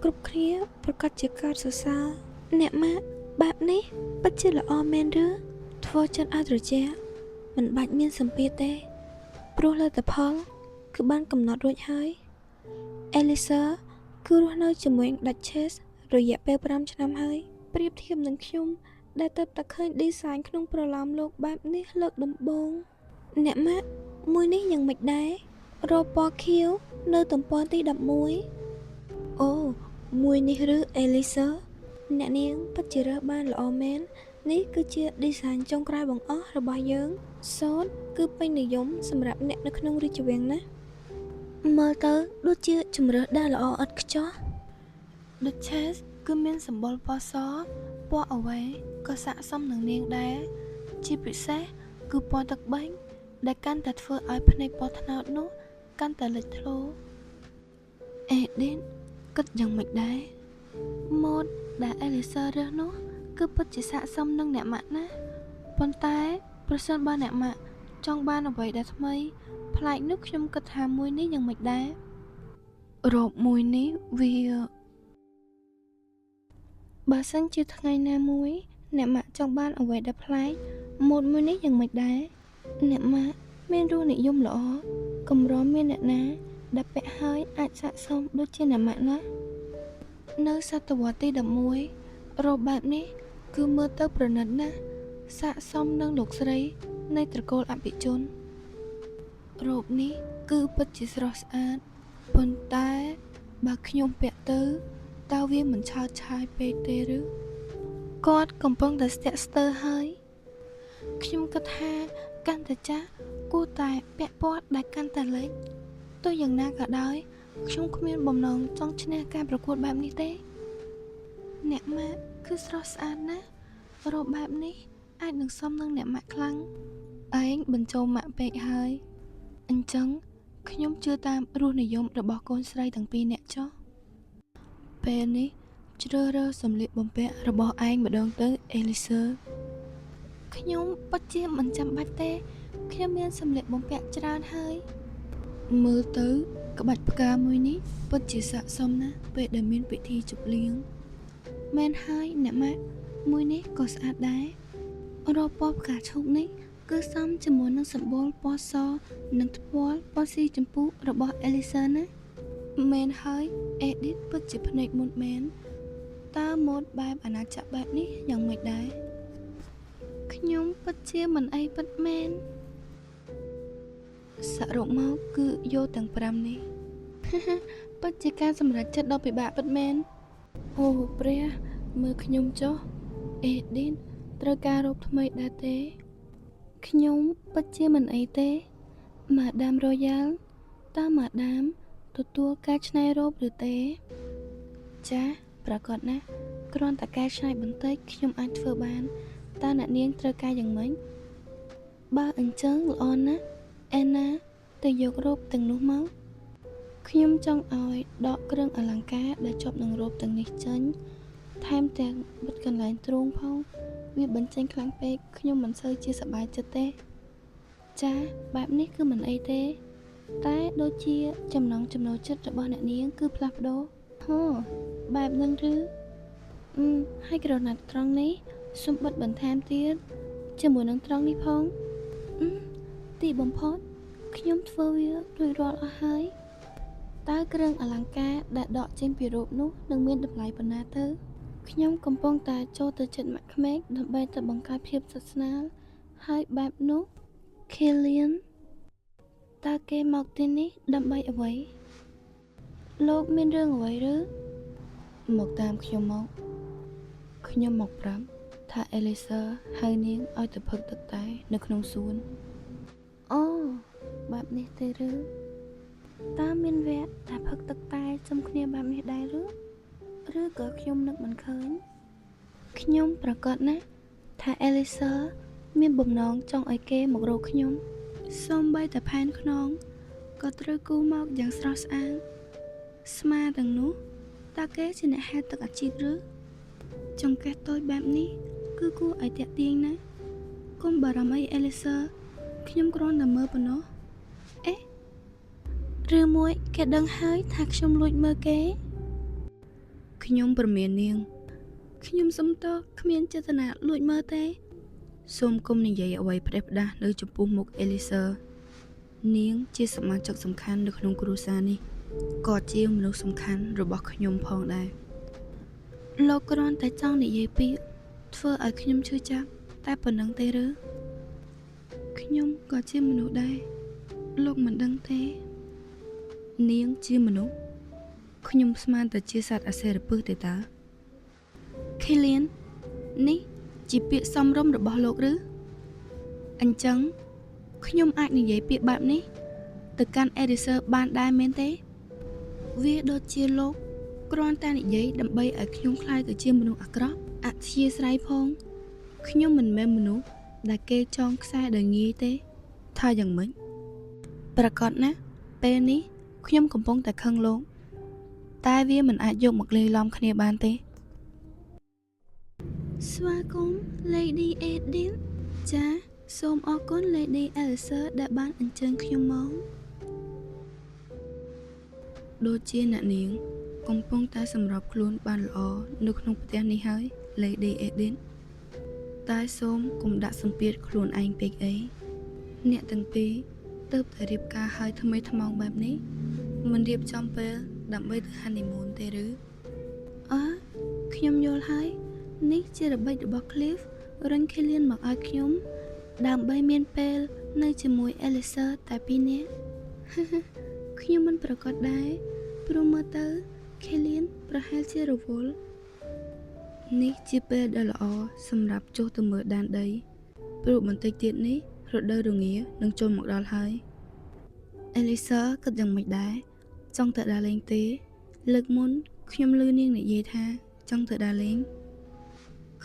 គ្រប់គ្នាប្រកាសជាកើតសរសើរអ្នកម៉ាក់បែបនេះពិតជាល្អមែនឬធ្វើចិត្តឲ្យត្រជាក់មិនបាច់មានសម្ពាធទេព្រោះលទ្ធផលគឺបានកំណត់រួចហើយ Elisa គឺរស់នៅជាមួយ Duchess រយៈពេល5ឆ្នាំហើយប្រៀបធៀបនឹងខ្ញុំដែលទៅតែឃើញ design ក្នុងប្រឡោមលោកបែបនេះលើកដំបូងអ្នកម៉ាក់មួយនេះយ៉ាងម៉េចដែររពណ៌ខៀវនៅទំព័រទី11អូមួយនេះឬ Elisa អ្នកនាងពិតជារើសបានល្អមែននេះគឺជា design ចុងក្រោយបង្អស់របស់យើងសូត្រគឺពេញនិយមសម្រាប់អ្នកនៅក្នុងរាជវាំងណាមើលទៅដូចជាជំរើសដែលល្អឥតខ្ចោះ Duchess គឺមានសម្បុរពណ៌សពណ៌អ្វីក៏ស័ក្តិសមនឹងនាងដែរជាពិសេសគឺពណ៌ទឹកបេងដែលកាន់តែធ្វើឲ្យភ្នែកពណ៌ត្នោតនោះកាន់តែលេចធ្លោអេឌីនគិតយ៉ាងម៉េចដែរម៉ូដដែល Elisa រើសនោះគឺពិតជាស័ក្តិសមនឹងអ្នកម៉ាក់ណាប៉ុន្តែប្រសិនបើអ្នកម៉ាក់ចង់បានអ្វីដែលថ្មីប្លែកនោះខ្ញុំគិតថាមួយនេះយ៉ាងម៉េចដែររ៉ូបមួយនេះវាបើសិនជាថ្ងៃណាមួយអ្នកម៉ាក់ចង់បានអ្វីដែលប្លែកម៉ូដមួយនេះយ៉ាងម៉េចដែរអ្នកម៉ាក់មានរសនិយមល្អកម្រមានអ្នកណាដែលពាក់ហើយអាចស័ក្តិសមដូចជាអ្នកម៉ាក់ណានៅសតវត្សទី11រ៉ូបបែបនេះគឺមើលទៅប្រណិតណាស់ស័ក្តិសមនឹងលោកស្រីនៃត្រកូលអភិជនរ៉ូបនេះគឺពិតជាស្រស់ស្អាតប៉ុន្តែបើខ្ញុំពាក់ទៅតើវាមិនឆើតឆាយពេកទេឬគាត់កំពុងតែស្ទាក់ស្ទើរហើយខ្ញុំគិតថាកាន់តែចាស់គួរតែពាក់ពណ៌ដែលកាន់តែលេចទោះយ៉ាងណាក៏ដោយខ្ញុំគ្មានបំណងចង់ឈ្នះការប្រកួតបែបនេះទេអ្នកម៉ាក់គឺស្រស់ស្អាតណាស់រ៉ូបបែបនេះអាចនឹងសមនឹងអ្នកម៉ាក់ខ្លាំងឯងបញ្ចូលម៉ាក់ពេកហើយអញ្ចឹងខ្ញុំជឿតាមរសនិយមរបស់កូនស្រីទាំងពីរនាក់ចុះពេលនេះជ្រើសរើសសម្លៀកបំពាក់របស់ឯងម្ដងទៅ Elisa ខ្ញុំពិតជាមិនចាំបាច់ទេខ្ញុំមានសម្លៀកបំពាក់ច្រើនហើយមើលទៅក្បាច់ផ្កាមួយនេះពិតជាស័ក្តិសមណាស់ពេលដែលមានពិធីជប់លៀងមែនហើយអ្នកម៉ាក់មួយនេះក៏ស្អាតដែររ៉ូបពណ៌ផ្កាឈូកនេះ គឺសមជាមួយនឹងសម្បូរពណ៌សនិងថ្ពាល់ពណ៌ស៊ីចម្ពោះរបស់អេលីសាណាមែនហើយអេឌីតពិតជាភ្នែកមុតមែនតើម៉ូដបែបអាណាចក្របែបនេះយ៉ាងម៉េចដែរខ្ញុំពិតជាមិនអីពិតមែនសរុបមកគឺយកទាំង5នេះ ពិតជាការសម្រេចចិត្តដ៏ពិបាកពិតមែនអូព្រះមើលខ្ញុំចុះអេឌីតត្រូវការរូបថ្មីដែរទេខ្ញុំពិតជាមិនអីទេម៉ាដាមរ៉ូយ៉ាល់តើម៉ាដាមទទួលការច្នៃរូបឬទេចាប្រកាសណាស់គ្រាន់តែការច្នៃបន្តិចខ្ញុំអាចធ្វើបានតើអ្នកនាងត្រូវការយ៉ាងម៉េចបើអញ្ចឹងល្អណាស់អេណាទៅយករ៉ូបទាំងនោះមកខ្ញុំចង់ឲ្យដកគ្រឿងអលង្ការដែលជាប់នឹងរូបទាំងនេះចេញថែមទាំងបិទកន្លែងទ្រូងផងវាបញ្ចេញខ្លាំងពេកខ្ញុំមិនសូវជាសប្បាយចិត្តទេចាបែបនេះគឺមិនអីទេតែដូចជាចំណង់ចំណូលចិត្តរបស់អ្នកនាងគឺផ្លាស់ប្ដូរហូបែបហ្នឹងឬហើយក្រណាត់ត្រង់នេះសូមបិទបន្ថែមទៀតជាមួយនឹងត្រង់នេះផងទីបំផុតខ្ញុំធ្វើវារួចរាល់អស់ហើយតើគ្រឿងអលង្ការដែលដកចេញពីរូបនោះនឹងមានតម្លៃប៉ុណ្ណាទៅខ្ញុំកំពុងតែចូលទៅចិត្តម៉ាក់ក្មេកដើម្បីទៅបង្កើតភាពស្និទ្ធស្នាលហើយបែបនោះ Killian តើគេមកទីនេះដើម្បីអ្វីលោកមានរឿងអ្វីឬមកតាមខ្ញុំមកខ្ញុំមកប្រាប់ថាអេលីសហៅនាងឲ្យទៅផឹកទឹកតែនៅក្នុងសួនអូបែបនេះទេឬតើមានវគ្គតែផឹកទឹកតែជុំគ្នាបែបនេះដែរឬក៏ខ្ញុំនឹកមិនឃើញខ្ញុំប្រកាសណាស់ថាអេលីសាមានបំណងចង់ឲ្យគេមករកខ្ញុំសូម្បីតែផែនខ្នងក៏ត្រូវគូមកយ៉ាងស្រស់ស្អាតស្មាទាំងនោះតើគេជាអ្នកហែលទឹកអាជីពឬចង្កេះតូចបែបនេះគឺគួរឲ្យតាក់ទាញណាស់កុំបារម្ភអីអេលីសាខ្ញុំគ្រាន់តែមើលប៉ុណ្ណោះអេឬមួយគេដឹងហើយថាខ្ញុំលួចមើលគេខ្ញុំប្រមាននាងខ្ញុំសុំទោសគ្មានចេតនាលួចមើលទេសូមកុំនិយាយអ្វីផ្ដេសផ្ដាសនៅចំពោះមុខអេលីសានាងជាសមាជិកសំខាន់នៅក្នុងគ្រួសារនេះក៏ជាមនុស្សសំខាន់របស់ខ្ញុំផងដែរលោកគ្រាន់តែចង់និយាយពាក្យធ្វើឲ្យខ្ញុំឈឺចាប់តែប៉ុណ្្នឹងទេឬខ្ញុំក៏ជាមនុស្សដែរលោកមិនដឹងទេនាងជាមនុស្សខ្ញុំស្មានតែជាសត្វអសេរពិសទេតើ Killian នេះជាពាក្យសមរម្យរបស់លោកឬអញ្ចឹងខ្ញុំអាចនិយាយពាក្យបែបនេះទៅកាន់អេរីសឺបានដែរមែនទេវាដូចជាលោកគ្រាន់តែនិយាយដើម្បីឲ្យខ្ញុំខ្លាចទៅជាមនុស្សអាក្រក់អធ្យាស្រ័យផងខ្ញុំមិនមែនមនុស្សដែលគេចងខ្សែដោយងាយទេថាយ៉ាងម៉េចប្រកាសណាពេលនេះខ្ញុំកំពុងតែខឹងលោកតែវាមិនអាចយកមកលេងឡំគ្នាបានទេស្វាគមន៍ Lady Edith ចាសូមអរគុណ Lady Elsa ដែលបានអញ្ជើញខ្ញុំមកដូចជាអ្នកនាងកំពុងតែសម្របខ្លួនបានល្អនៅក្នុងផ្ទះនេះហើយ Lady Edith តែសូមកុំដាក់សម្ពាធខ្លួនឯងពេកអីអ្នកទាំងពីរទើបតែរៀបការហើយថ្មីថ្មោងបែបនេះមិនរៀបចំពេលដើម្បីទៅ honeymoon ទេឬខ្ញុំយល់ហើយនេះជាល្បិចរបស់ Cliff រុញ Killian មកឲ្យខ្ញុំដើម្បីមានពេលនៅជាមួយ Elisa តែពីរនាក់ខ្ញុំមិនប្រកាសដែរព្រោះមើលទៅ Killian ប្រហែលជារវល់នេះជាពេលដ៏ល្អសម្រាប់ចុះទៅមើលដែនដីព្រោះបន្តិចទៀតនេះរដូវរងានឹងចូលមកដល់ហើយ Elisa គិតយ៉ាងម៉េចដែរចង់ទៅដើរលេងទេលើកមុនខ្ញុំឮនាងនិយាយថាចង់ទៅដើរលេង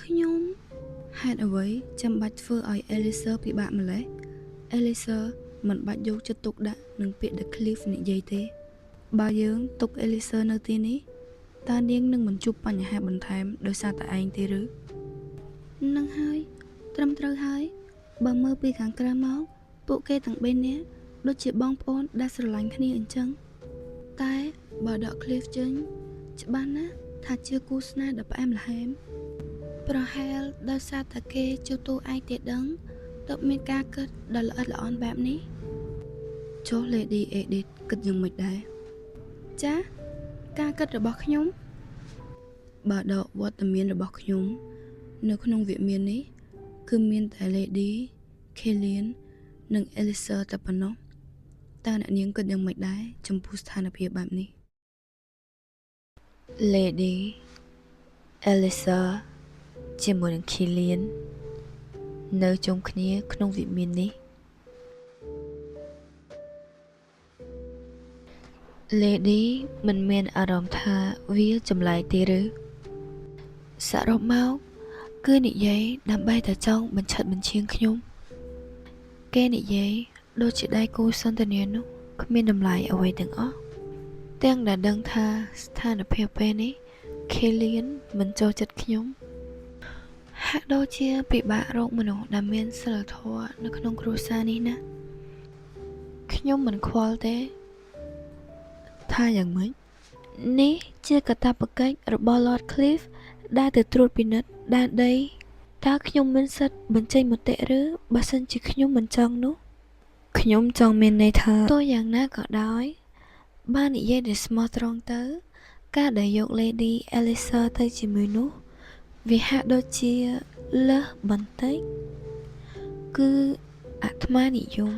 ខ្ញុំហេតុអ្វីចាំបាច់ធ្វើឲ្យ Elisa ពិបាកម្ល៉េះ Elisa មិនបាច់យកចិត្តទុកដាក់នឹងពាក្យដែល Cliff និយាយទេបើយើងទុក Elisa នៅទីនេះតើនាងនឹងមិនជួបបញ្ហាបន្ថែមដោយសារតែឯងទេឬនឹងហើយត្រឹមត្រូវហើយបើមើលពីខាងក្រៅមកពួកគេទាំង3នាក់ដូចជាបងប្អូនដែលស្រឡាញ់គ្នាអញ្ចឹងតែបើដក Cliff ចេញច្បាស់ណាស់ថាជាគូស្នេហ៍ដ៏ផ្អែមល្ហែមប្រហែលដោយសារតែគេជួទូឯងទេដឹង ទើបមានការគិតដ៏ល្អិតល្អន់បែបនេះ ចុះ Lady Edith គិតយ៉ាងម៉េចដែរ ចាការគិតរបស់ខ្ញុំ បើដកវត្តមានរបស់ខ្ញុំនៅក្នុងវិមាននេះគឺមានតែ Lady Killian និង Elisa តែប៉ុណ្ណោះតើអ្នកនាងគិតយ៉ាងម៉េចដែរចំពោះស្ថានភាពបែបនេះ Lady Elisa ជាមួយនឹង Killian នៅជុំគ្នាក្នុងវិមាននេះ Lady មិនមានអារម្មណ៍ថាវាចម្លែកទេឬសរុបមកគឺនិយាយដើម្បីតែចង់បញ្ឆិតបញ្ឈៀងខ្ញុំគេនិយាយដូចជាដៃគូសន្ទនានោះគ្មានតម្លៃអ្វីទាំងអស់ទាំងដែលដឹងថាស្ថានភាពពេលនេះ Killian មិនចូលចិត្តខ្ញុំហាក់ដូចជាពិបាករកមនុស្សដែលមានសិលធម៌នៅក្នុងគ្រួសារនេះណាខ្ញុំមិនខ្វល់ទេថាយ៉ាងម៉េចនេះជាកាតព្វកិច្ចរបស់ Lord Cliff ដែលទៅត្រួតពិនិត្យដែនដីតើខ្ញុំមានសិទ្ធិបញ្ចេញមតិឬបើសិនជាខ្ញុំមិនចង់នោះខ្ញុំចង់មានន័យថាទោះយ៉ាងណាក៏ដោយបាននិយាយដែលស្មោះត្រង់ទៅការដែលយក Lady Elisa ទៅជាមួយនោះវាហាក់ដូចជាលើសបន្តិចគឺអាត្មានិយម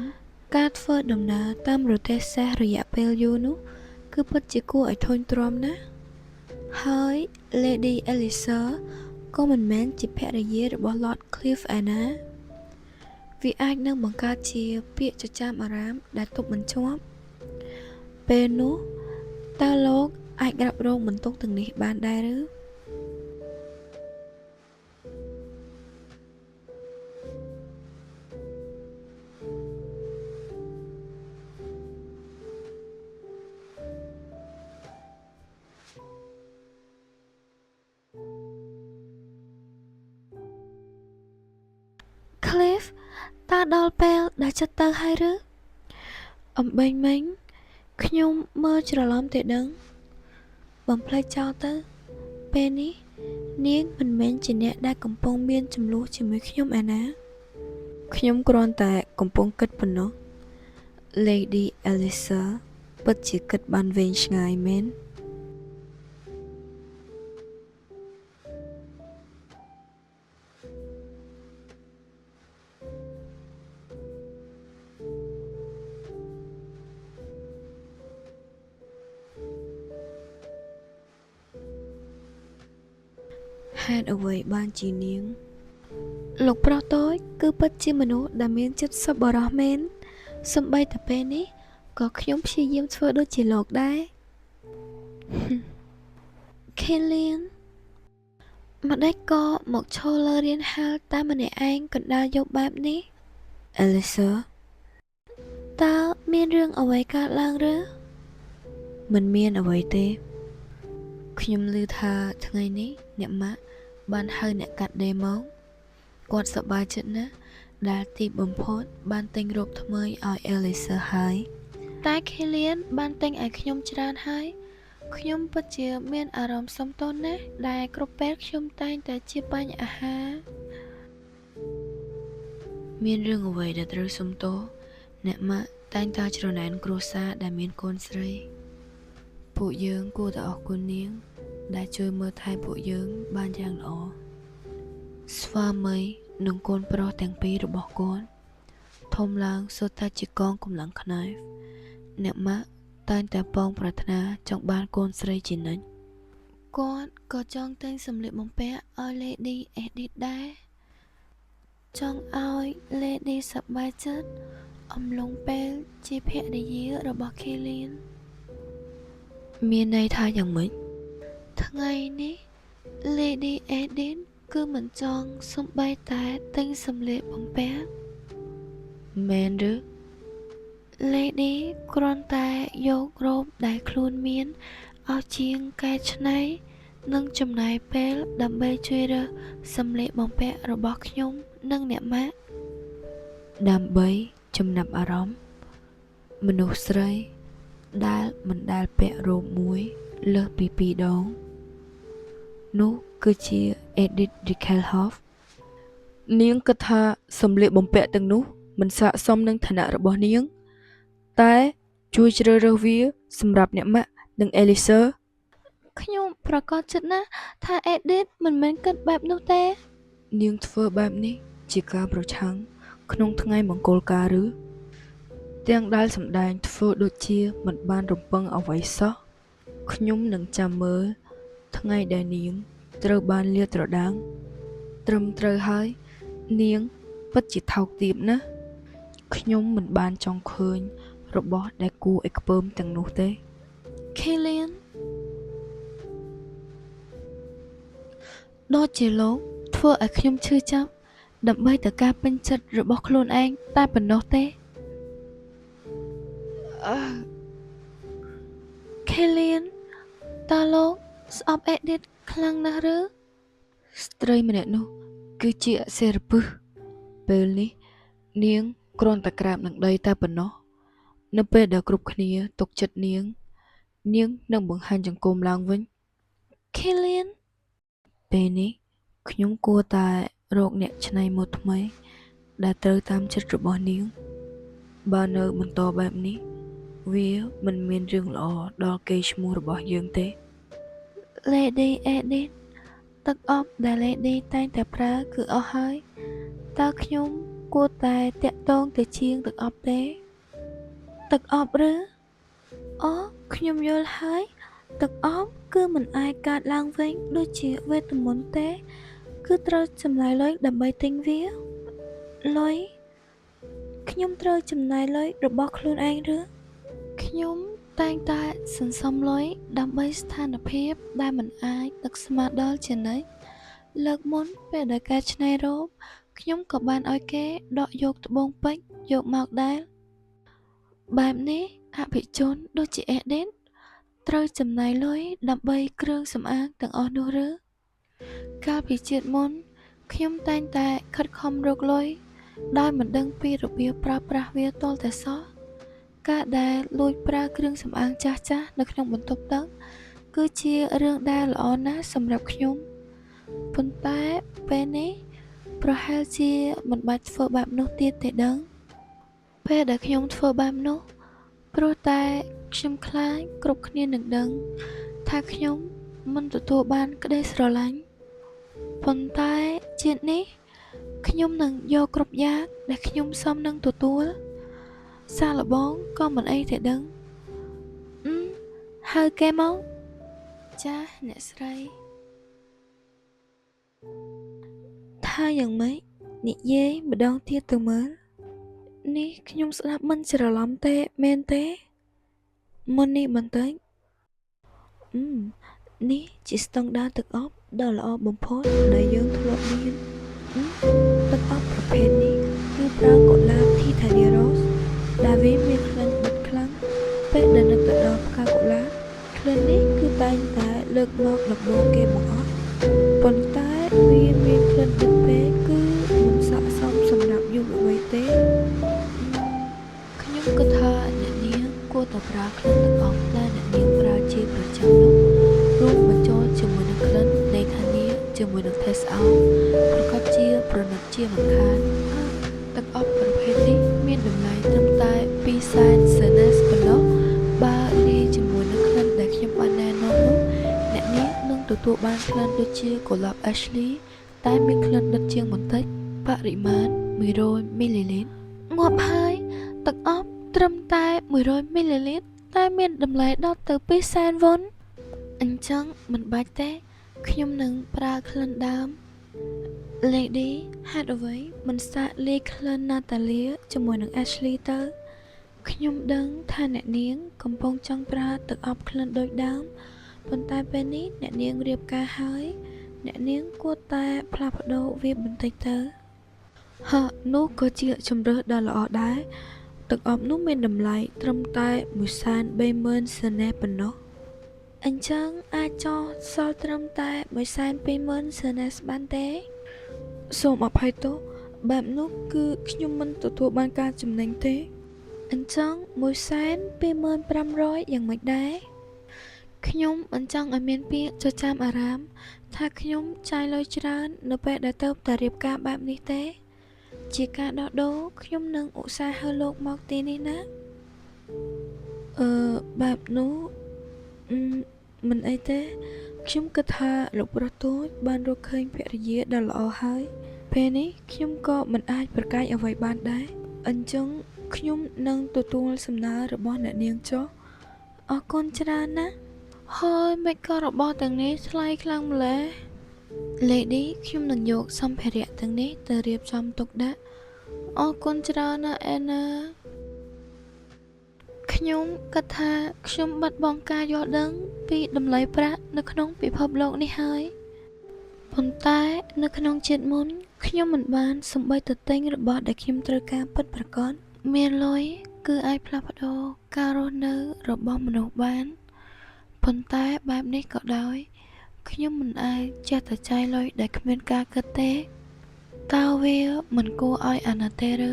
ការធ្វើដំណើរតាមរទេះសេះរយៈពេលយូរនោះគឺពិតជាគួរឲ្យធុញទ្រាំណាស់ហើយ Lady Elisa ក៏មិនមែនជាភរិយារបស់ Lord Cliff ឯណាវាអាចនឹងបង្កើតជាពាក្យចចាមអារាមដែលទប់មិនជាប់ពេលនោះតើលោកអាចក្រាបរងបន្ទុកទាំងនេះបានដែរឬCliff តើដល់ពេលដែលចិត្តទៅហើយឬអំបែងមិញខ្ញុំមើលច្រឡំទេដឹងបំភ្លេចចោលទៅពេលនេះនាងមិនមែនជាអ្នកដែលកំពុងមានចំនួនជាមួយខ្ញុំឯណាខ្ញុំគ្រាន់តែកំពុងគិតប៉ុណ្ណោះ Lady Elisa ពិតជាគិតបានវែងឆ្ងាយមែនហេតុអ្វីបានជានាងលោកប្រុសតូចគឺពិតជាមនុស្សដែលមានចិត្តសប្បុរសមែនសូម្បីតែពេលនេះក៏ខ្ញុំព្យាយាមធ្វើដូចជាលោកដែរ Killian ម្ដេចក៏មកឈរលើរានហាលតែម្នាក់ឯងកណ្ដាលយប់បែបនេះ Elisa តើមានរឿងអ្វីកើតឡើងឬមិនមានអ្វីទេខ្ញុំឮថាថ្ងៃនេះអ្នកម៉ាក់បានហៅអ្នកកាត់ដេរមកគាត់សប្បាយចិត្តណាស់ដែលទីបំផុតបានទិញរ៉ូបថ្មីឲ្យ Elisa ហើយតែ Killian បានទិញឲ្យខ្ញុំច្រើនហើយខ្ញុំពិតជាមានអារម្មណ៍សំទោសណាស់ដែលគ្រប់ពេលខ្ញុំតែងតែជាបញ្ហាមានរឿងអ្វីដែលត្រូវសុំទោសអ្នកម៉ាក់តែងតែច្រណែនគ្រួសារដែលមានកូនស្រីពួកយើងគួរតែអរគុណនាងដែលជួយមើលថែពួកយើងបានយ៉ាងល្អស្វាមីនិងកូនប្រុសទាំងពីររបស់គាត់ធំឡើងសុទ្ធតែជាកងកម្លាំងខ្នើយអ្នកម៉ាក់តែងតែប៉ងប្រាថ្នាចង់បានកូនស្រីជានិច្ចគាត់ក៏ចង់ទិញសម្លៀកបំពាក់ឲ្យ Lady Edith ដែរចង់ឲ្យ Lady សប្បាយចិត្តអំឡុងពេលជាភរិយារបស់ Killian មានន័យថាយ៉ាងម៉េចថ្ងៃនេះ Lady Edith គឺមិនចង់សំបីតែទិញសម្លៀកបំពាក់មែនឬ Lady គ្រាន់តែយករ៉ូបដែលខ្លួនមានឲ្យជាងកែច្នៃនិងចំណាយពេលដើម្បីជួយរើសសម្លៀកបំពាក់របស់ខ្ញុំនិងអ្នកម៉ាក់ដើម្បីចំណាប់អារម្មណ៍មនុស្សស្រីដែលមិនដែលពាក់រ៉ូបមួយលើសពី2ដងនោះគឺជា Edith Dickelhoff នាងគិតថាសម្លៀកបំពាក់ទាំងនោះមិនស័ក្តិសមនឹងឋានៈរបស់នាងតែជួយជ្រើសរើសវាសម្រាប់អ្នកម៉ាក់និងអេលីសឺ ខ្ញុំប្រកាសចិត្តណាស់ថាអេឌីតមិនមែនគិតបែបនោះទេ នាងធ្វើបែបនេះជាការប្រឆាំងក្នុងថ្ងៃមង្គលការឬទាំងដែលសម្ដែងធ្វើដូចជាមិនបានរំពឹងអ្វីសោះខ្ញុំនឹងចាំមើលថ្ងៃដែលនាងត្រូវបានលាតត្រដាងត្រឹមត្រូវហើយនាងពិតជាថោកទាបណាស់ខ្ញុំមិនបានចង់ឃើញរបស់ដែលគួរឲ្យខ្ពើមទាំងនោះទេ Killian ដូចជាលោកធ្វើឲ្យខ្ញុំឈឺចាប់ដើម្បីតែការពេញចិត្តរបស់ខ្លួនឯងតែប៉ុណ្ណោះទេ Killian តើលោកស្អប់អេឌីតខ្លាំងណាស់ឬ ស្ត្រីម្នាក់នោះគឺជាអសិរពិសពេលនេះនាងគ្រាន់តែក្រាបនឹងដីតែប៉ុណ្ណោះនៅពេលដែលគ្រប់គ្នាទុកចិត្តនាងនឹងបង្ហាញចង្កូមឡើងវិញ Killian ពេលនេះខ្ញុំគួរតែរកអ្នកច្នៃម៉ូដថ្មីដែលត្រូវតាមចិត្តរបស់នាងបើនៅបន្តបែបនេះវាមិនមានរឿងល្អដល់កេរ្តិ៍ឈ្មោះរបស់យើងទេ Lady Edith ទឹកអប់ដែល Lady តែងតែប្រើគឺអស់ហើយតើខ្ញុំគួរតែតាក់ទងទៅជាងទឹកអប់ទេទឹកអប់ឬអូខ្ញុំយល់ហើយទឹកអប់គឺមិនអាចកើតឡើងវិញដូចជាវេទមន្តទេគឺត្រូវចំណាយលុយដើម្បីទិញវាលុយខ្ញុំត្រូវចំណាយលុយរបស់ខ្លួនឯងឬខ្ញុំតែងតែសន្សំលុយដើម្បីស្ថានភាពដែលមិនអាចនឹកស្មានដល់ជានិច្ចលើកមុនពេលដែលការច្នៃរ៉ូបខ្ញុំក៏បានឲ្យគេដកយកត្បូងពេជ្រយកមកដែរបែបនេះអភិជនដូចជាអេឌីតត្រូវចំណាយលុយដើម្បីគ្រឿងសម្អាងទាំងអស់នោះឬកាលពីជាតិមុនខ្ញុំតែងតែខិតខំរកលុយដោយមិនដឹងពីរបៀបប្រើប្រាស់វាទាល់តែសោះការដែលលួចប្រើគ្រឿងសម្អាងចាស់ៗនៅក្នុងបន្ទប់ទឹកគឺជារឿងដែលល្អណាស់សម្រាប់ខ្ញុំប៉ុន្តែពេលនេះប្រហែលជាមិនបាច់ធ្វើបែបនោះទៀតទេដឹងពេលដែលខ្ញុំធ្វើបែបនោះព្រោះតែខ្ញុំខ្លាចគ្រប់គ្នានឹងដឹងថាខ្ញុំមិនទទួលបានក្តីស្រឡាញ់ប៉ុន្តែជាតិនេះខ្ញុំនឹងយកគ្រប់យ៉ាងដែលខ្ញុំសមនឹងទទួលសាឡបងក៏មិនអីទេដឹងហៅគេមកចាស់អ្នកស្រីថាយ៉ាងម៉េចនិយាយម្ដងទៀតទៅមើលនេះខ្ញុំស្ដាប់មិនច្រឡំទេមែនទេមុននេះបន្តិចនេះជាស្តង់ដារទឹកអប់ដ៏ល្អបំផុតដែលយើងធ្លាប់មានទឹកអប់ប្រភេទនេះគឺប្រើកុលាប Titania Rose ដែលវាមានក្លិនបិទខ្លាំងពេលដែលនឹកទៅដល់ផ្កាកុលាបក្លិននេះគឺតែងតែលើកមកដំបូងគេបង្អស់ប៉ុន្តែវាមានក្លិនបិទពេកគឺមិនស័ក្តិសមសម្រាប់យុវវ័យទេខ្ញុំគិតថាអ្នកនាងគួរតែប្រើក្លិនទឹកអប់ដែលអ្នកនាងប្រើជាប្រចាំនោះរួមបញ្ចូលជាមួយនឹងក្លិននៃថានីជាមួយនឹង Test Out ប្រកបជាប្រណិតជាមិនខានទឹកអប់ប្រភេទនេះមានតម្លៃត្រឹមតែ2សែនសេណាសប៉ុណ្ណោះបើលាយជាមួយនឹងក្លិនដែលខ្ញុំបានណែនាំនោះអ្នកនាងនឹងទទួលបានក្លិនដូចជាកុលាប Ashley តែមានក្លិនដិតជាងបន្តិចបរិមាណ100មីលីលីត្រងាប់ហើយទឹកអប់ត្រឹមតែ100មីលីលីត្រតែមានតម្លៃដល់ទៅ2សែនវ៉ុនអញ្ចឹងមិនបាច់ទេខ្ញុំនឹងប្រើក្លិនដើម Lady ហេតុអ្វីមិនសាកលាយក្លិន Natalia ជាមួយនឹង Ashley ទៅខ្ញុំដឹងថាអ្នកនាងកំពុងចង់ប្រើទឹកអប់ក្លិនដូចដើមប៉ុន្តែពេលនេះអ្នកនាងរៀបការហើយអ្នកនាងគួរតែផ្លាស់ប្ដូរវាបន្តិចទៅនោះក៏ជាជម្រើសដ៏ល្អដែរទឹកអប់នោះមានតម្លៃត្រឹមតែ130,000សេណាប៉ុណ្ណោះអញ្ចឹងអាចចោះសល់ត្រឹមតែ120,000សេណាបានទេសូមអភ័យទោសបែបនោះគឺខ្ញុំមិនទទួលបានការចំណេញទេអញ្ចឹង125,000យ៉ាងម៉េចដែរ ខ្ញុំមិនចង់ឲ្យមានពាក្យចចាមអារាមថាខ្ញុំចាយលុយច្រើននៅពេលដែលទៅតែរៀបការបែបនេះទេជាការដោះដូរខ្ញុំនឹងឧស្សាហ៍ហៅលោកមកទីនេះណាបែបនោះមិនអីទេខ្ញុំគិតថាលោកប្រុសតូចបានរកឃើញភរិយាដ៏ល្អហើយពេលនេះខ្ញុំក៏មិនអាចប្រកែកអ្វីបានដែរអញ្ចឹងខ្ញុំនឹងទទួលសំណើរបស់អ្នកនាងចុះអរគុណច្រើនណាស់ហើយមិនក៏របស់ទាំងនេះថ្លៃខ្លាំងម្ល៉េះ Lady ខ្ញុំនឹងយកសម្ភារៈទាំងនេះទៅរៀបចំទុកដាក់អរគុណច្រើនណាស់អេណាខ្ញុំគិតថាខ្ញុំបាត់បង់ការយល់ដឹងពីតម្លៃប្រាក់នៅក្នុងពិភពលោកនេះហើយប៉ុន្តែនៅក្នុងជាតិមុនខ្ញុំមិនបានសំបីទៅទិញរបស់ដែលខ្ញុំត្រូវការពិតប្រាកដមានលុយគឺអាចផ្លាស់ប្ដូរការរស់នៅរបស់មនុស្សបានប៉ុន្តែបែបនេះក៏ដោយខ្ញុំមិនអាចចេះតែចាយលុយដែលគ្មានការគិតទេតើវាមិនគួរឲ្យអាណិតទេឬ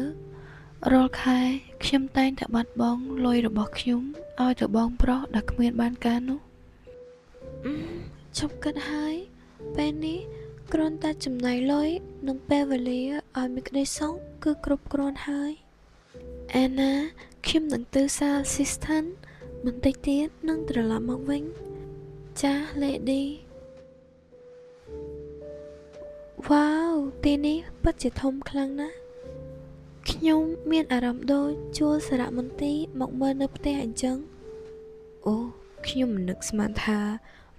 រាល់ខែខ្ញុំតែងតែបាត់បង់លុយរបស់ខ្ញុំឲ្យទៅបងប្រុសដែលគ្មានបានការនោះឈប់គិតហើយពេលនេះគ្រាន់តែចំណាយលុយនិងពេលវេលាឲ្យមានក្តីសុខគឺគ្រប់គ្រាន់ហើយអេណាខ្ញុំនឹងទៅសាល assistant បន្តិចទៀតនឹងត្រឡប់មកវិញចាស់ Lady វ៉ាវទីនេះពិតជាធំខ្លាំងណាស់ខ្ញុំមានអារម្មណ៍ដូចជួលសារមន្ទីរមកមើលនៅផ្ទះអញ្ចឹងអូខ្ញុំមិននឹកស្មានថា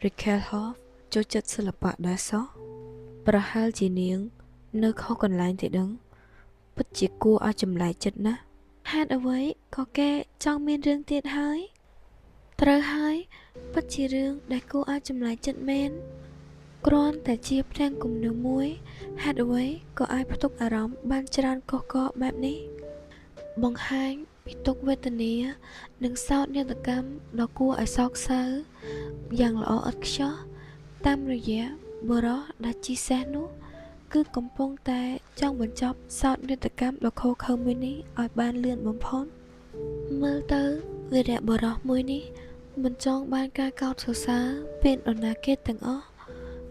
Rachel Hoff ចូលចិត្តសិល្បៈដែរសោះប្រហែលជានាងនៅខុសកន្លែងទេដឹងពិតជាគួរឲ្យចម្លែកចិត្តណាស់ហេតុអ្វីក៏គេចង់មានរឿងទៀតហើយត្រូវហើយពិតជារឿងដែលគួរឲ្យចម្លែកចិត្តមែនគ្រាន់តែជាផ្ទាំងគំនូរមួយហេតុអ្វីក៏អាចផ្ទុកអារម្មណ៍បានច្រើនកុះកបែបនេះបង្ហាញពីទុក្ខវេទនានិងសោកនាដកម្មដ៏គួរឲ្យសោកសៅយ៉ាងល្អឥតខ្ចោះតាមរយៈបុរសដែលជីសេះនោះគឺកំពុងតែចង់បញ្ចប់សោកនាដកម្មដ៏ឃោរឃៅមួយនេះឲ្យបានលឿនបំផុតមើលទៅវីរៈបុរសមួយនេះមិនចង់បានការកោតសរសើរពីនរណាគេទាំងអស់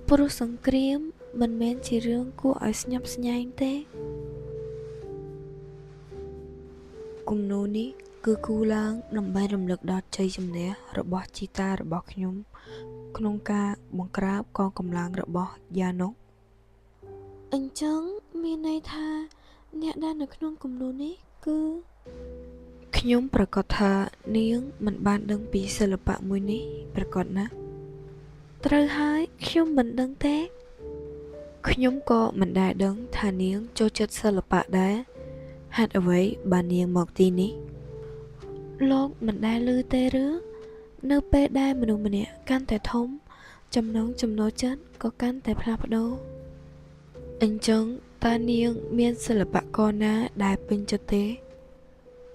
ព្រោះសង្គ្រាមមិនមែនជារឿងគួរឲ្យស្ញប់ស្ញែងទេគំនូរនេះគឺគូឡើងដើម្បីរំលឹកដល់ជ័យជំនះរបស់ជីតារបស់ខ្ញុំក្នុងការបង្ក្រាបកងកម្លាំងរបស់យ៉ាណុកអញ្ចឹងមានន័យថាអ្នកដែលនៅក្នុងគំនូរនេះគឺខ្ញុំប្រកាសថានាងមិនបានដឹងពីសិល្បៈមួយនេះប្រកាសណាត្រូវហើយខ្ញុំមិនដឹងទេខ្ញុំក៏មិនដែលដឹងថានាងចូលចិត្តសិល្បៈដែរហេតុអ្វីបាននាងមកទីនេះលោកមិនដែលឮទេឬនៅពេលដែលមនុស្សម្នាក់កាន់តែធំចំណង់ចំណូលចិត្តក៏កាន់តែផ្លាស់ប្ដូរអញ្ចឹងតើនាងមានសិល្បករណាដែលពេញចិត្តទេ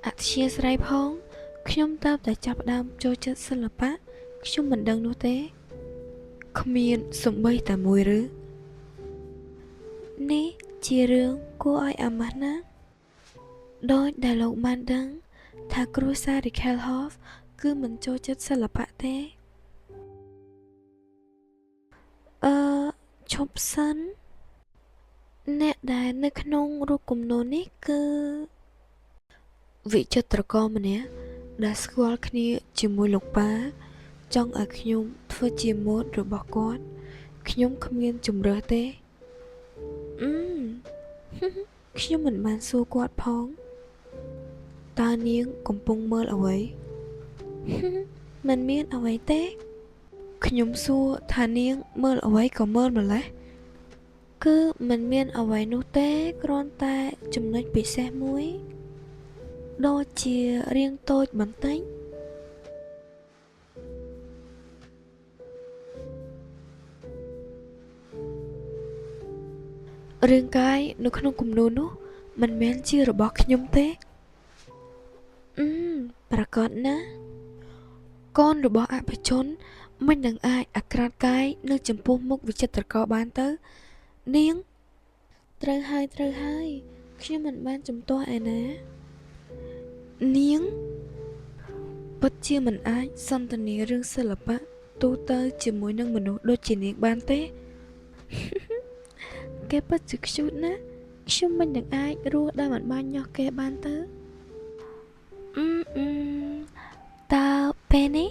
អធិស្ឋានផងខ្ញុំតើបតែចាប់ផ្ដើមចូលចិត្តសិល្បៈខ្ញុំមិនដឹងនោះទេគ្មានសំបីតែមួយឬនេះជារឿងគួរឲ្យអាម៉ាស់ណាស់ដោយដែលលោកបានដឹងថាគ្រួសារ Rachel Hoff គឺមិនចូលចិត្តសិល្បៈទេឈប់សិនអ្នកដែលនៅក្នុងរូបគំនូរនេះគឺវិចិត្រករម្នាក់ដែលស្គាល់គ្នាជាមួយលោកប៉ាចង់ឲ្យខ្ញុំធ្វើជាម៉ូដរបស់គាត់ខ្ញុំគ្មានជំរើសទេខ្ញុំមិនបានសួរគាត់ផងតើនាងកំពុងមើលអ្វីមិនមានអ្វីទេខ្ញុំសួរថានាងមើលអ្វីក៏មើលម្លេះគឺមិនមានអ្វីនោះទេគ្រាន់តែចំណុចពិសេសមួយដូចជារាងតូចបន្តិចរាងកាយនៅក្នុងគំនូរនោះមិនមែនជារបស់ខ្ញុំទេប្រកាសណាកូនរបស់អភិជនមិននឹងអាចអាក្រាតកាយនៅចំពោះមុខវិចិត្រករបានទៅនាងត្រូវហើយខ្ញុំមិនបានជំទាស់ឯណានាងពិតជាមិនអាចសន្ទនារឿងសិល្បៈ ទូទៅជាមួយនឹងមនុស្សដូចជានាងបានទេ គេពិតជាខ្ជូតណាស់ខ្ញុំមិននឹងអាចរស់ដោយមិនបានញាស់គេបានទៅតើពេលនេះ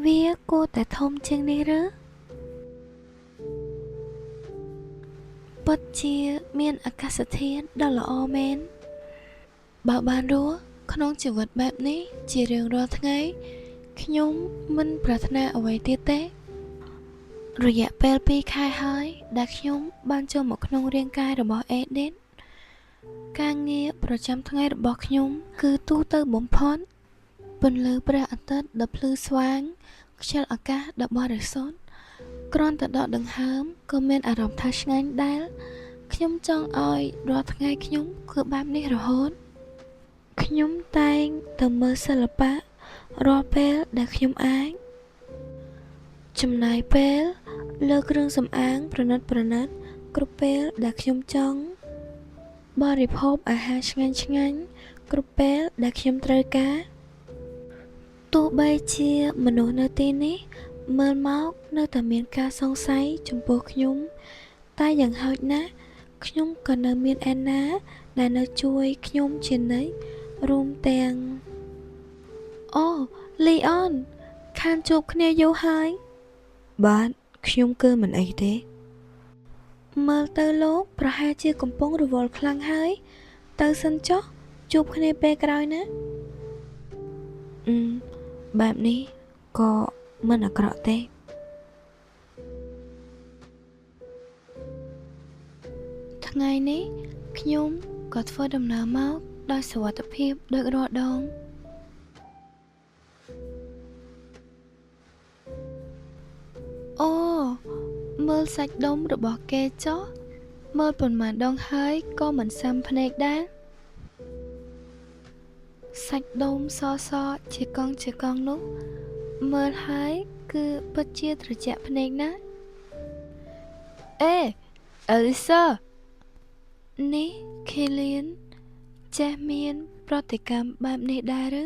វាគួរតែធំជាងនេះឬពិតជាមានអាកាសធាតុដ៏ល្អមែនបើបានរស់ក្នុងជីវិតបែបនេះជារៀងរាល់ថ្ងៃខ្ញុំមិនប្រាថ្នាអ្វីទៀតទេរយៈពេល2ខែហើយដែលខ្ញុំបានចូលមកក្នុងរាងកាយរបស់អេឌីនការងារប្រចាំថ្ងៃរបស់ខ្ញុំគឺទូទៅបំផុតពន្លឺព្រះអាទិត្យដ៏ភ្លឺស្វាងខ្យល់អាកាសដ៏បរិសុទ្ធគ្រាន់តែដកដង្ហើមក៏មានអារម្មណ៍ថាឆ្ងាញ់ដែលខ្ញុំចង់ឲ្យរាល់ថ្ងៃខ្ញុំគឺបែបនេះរហូតខ្ញុំតែងតែមើលសិល្បៈរាល់ពេលដែលខ្ញុំអាចចំណាយពេលលើគ្រឿងសម្អាងប្រណិតគ្រប់ពេលដែលខ្ញុំចង់បរិភោគអាហារឆ្ងាញ់គ្រប់ពេលដែលខ្ញុំត្រូវការទោះបីជាមនុស្សនៅទីនេះមើលមកនៅតែមានការសង្ស័យចំពោះខ្ញុំតែយ៉ាងហោចណាស់ខ្ញុំក៏នៅមានអេណាដែលនៅជួយខ្ញុំជានិច្ចរួមទាំងអូលីអនខានជួបគ្នាយូរហើយបាទខ្ញុំគឺមិនអីទេមើលទៅលោកប្រហែលជាកំពុងរវល់ខ្លាំងហើយទៅសិនចុះជួបគ្នាពេលក្រោយណាបែបនេះក៏មិនអាក្រក់ទេថ្ងៃនេះខ្ញុំក៏ធ្វើដំណើរមកដោយសុវត្ថិភាពដូចរាល់ដងអូមើលសាច់ដុំរបស់គេចុះមើលប៉ុន្មានដងហើយក៏មិនសាំភ្នែកដែរសាច់ដុំសជាកង់នោះមើលហើយគឺពិតជាត្រជាក់ភ្នែកណាស់អេអេលីសានេះខេលៀនចេះមានប្រតិកម្មបែបនេះដែរឬ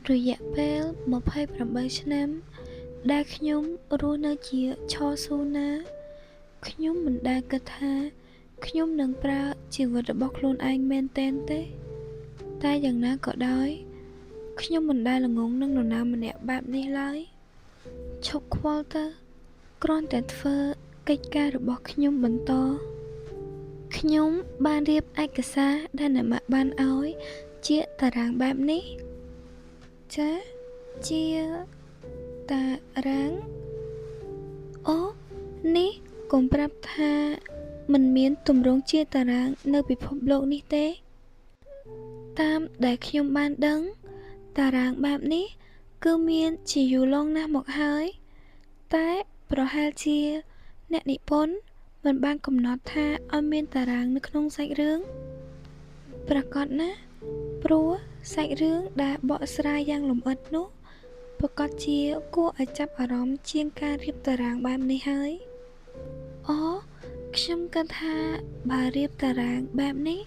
រយៈពេល28ឆ្នាំដែលខ្ញុំរស់នៅជាឆោស៊ូណាខ្ញុំមិនដែលគិតថាខ្ញុំនឹងប្រើជីវិតរបស់ខ្លួនឯងមែនទេតែយ៉ាងណាក៏ដោយខ្ញុំមិនដែលល្ងងនឹងនរណាម្នាក់បែបនេះឡើយឈប់ខ្វល់ទៅគ្រាន់តែធ្វើកិច្ចការរបស់ខ្ញុំបន្តខ្ញុំបានរៀបឯកសារដែលអ្នកម៉ាក់បានឲ្យជាតារាងបែបនេះចាជាតារាងអូនេះកុំប្រាប់ថាមិនមានទម្រង់ជាតារាងនៅពិភពលោកនេះទេតាមដែលខ្ញុំបានដឹងតារាងបែបនេះគឺមានជាយូរលង់ណាស់មកហើយតែប្រហែលជាអ្នកនិពន្ធមិនបានកំណត់ថាឲ្យមានតារាងនៅក្នុងសាច់រឿងប្រកាសណាព្រោះសាច់រឿងដែលបកស្រាយយ៉ាងលម្អិតនោះប្រកាសជាគួរឲ្យចាប់អារម្មណ៍ជាងការរៀបតារាងបែបនេះហើយអូខ្ញុំគិតថាបើរៀបតារាងបែបនេះ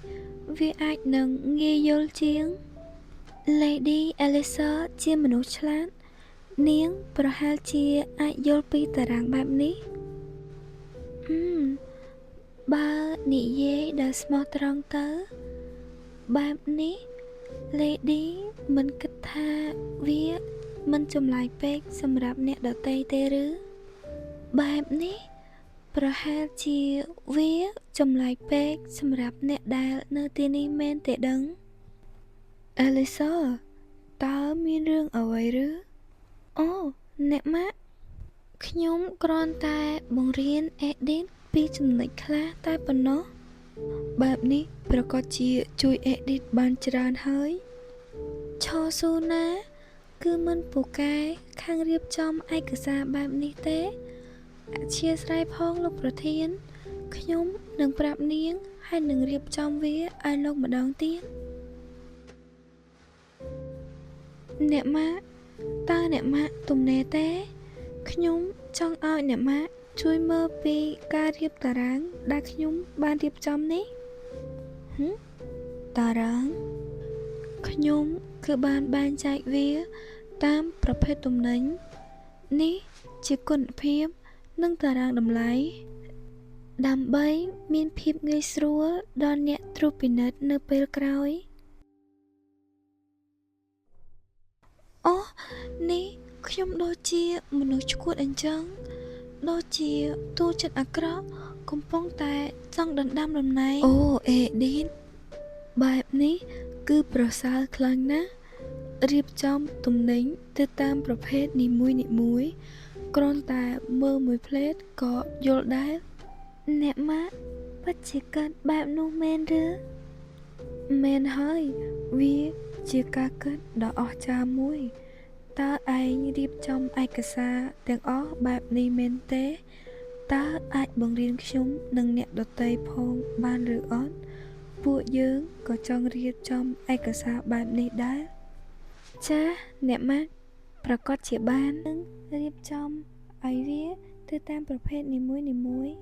វាអាចនឹងងាយយល់ជាង Lady Elisa ជាមនុស្សឆ្លាតនាងប្រហែលជាអាចយល់ពីតារាងបែបនេះបើនិយាយដល់ស្មោះត្រង់ទៅបែបនេះ Lady មិនគិតថាវាមិនចម្លែកពេកសម្រាប់អ្នកដទៃទេឬបែបនេះប្រហែលជាវាចម្លែកពេកសម្រាប់អ្នកដែលនៅទីនេះមែនទេដឹង Elisa តើមានរឿងអ្វីឬអូអ្នកម៉ាក់ខ្ញុំគ្រាន់តែបង្រៀនអេឌីនពីចំណុចខ្លះតែប៉ុណ្ណោះបែបនេះប្រកាសជាជួយអេឌីនបានច្រើនហើយឆោស៊ូណាគឺមិនពូកែខាងរៀបចំឯកសារបែបនេះទេអធិស្ឋានផងលោកប្រធានខ្ញុំនឹងប្រាប់នាងហើយនឹងរៀបចំវាឲ្យលោកម្ដងទៀតអ្នកម៉ាក់តើអ្នកម៉ាក់ទំនេរទេខ្ញុំចង់ឲ្យអ្នកម៉ាក់ជួយមើលពីការរៀបតារាងដែលខ្ញុំបានរៀបចំនេះ តារាងខ្ញុំគឺបានបែងចែកវាតាមប្រភេទទំនិញនេះជាគុណភាពនិងតារាងតម្លៃដើម្បីមានភាពងាយស្រួលដល់អ្នកត្រួតពិនិត្យនៅពេលក្រោយអូនេះខ្ញុំដូចជាមនុស្សឆ្កួតអញ្ចឹងដូចជាទូចិត្តអាក្រក់កំពុងតែចង់ដណ្ដើមតំណែងអូអេឌីនបែបនេះគឺប្រសើរខ្លាំងណាស់រៀបចំទំនិញទៅតាមប្រភេទនីមួយៗគ្រាន់តែមើលមួយផ្លេតក៏យល់ដែរអ្នកម៉ាក់ពិតជាកាត់បែបនោះមែនឬមែនហើយវាជាការគិតដ៏អស្ចារ្យមួយតើឯងរៀបចំឯកសារទាំងអស់បែបនេះមែនទេតើអាចបង្រៀនខ្ញុំនិងអ្នកដទៃផងបានឬអត់ពួកយើងក៏ចង់រៀបចំឯកសារបែបនេះដែរចា៎អ្នកម៉ាក់ប្រកាសជាបាននឹងរៀបចំឲ្យវាទៅតាមប្រភេទនីមួយៗ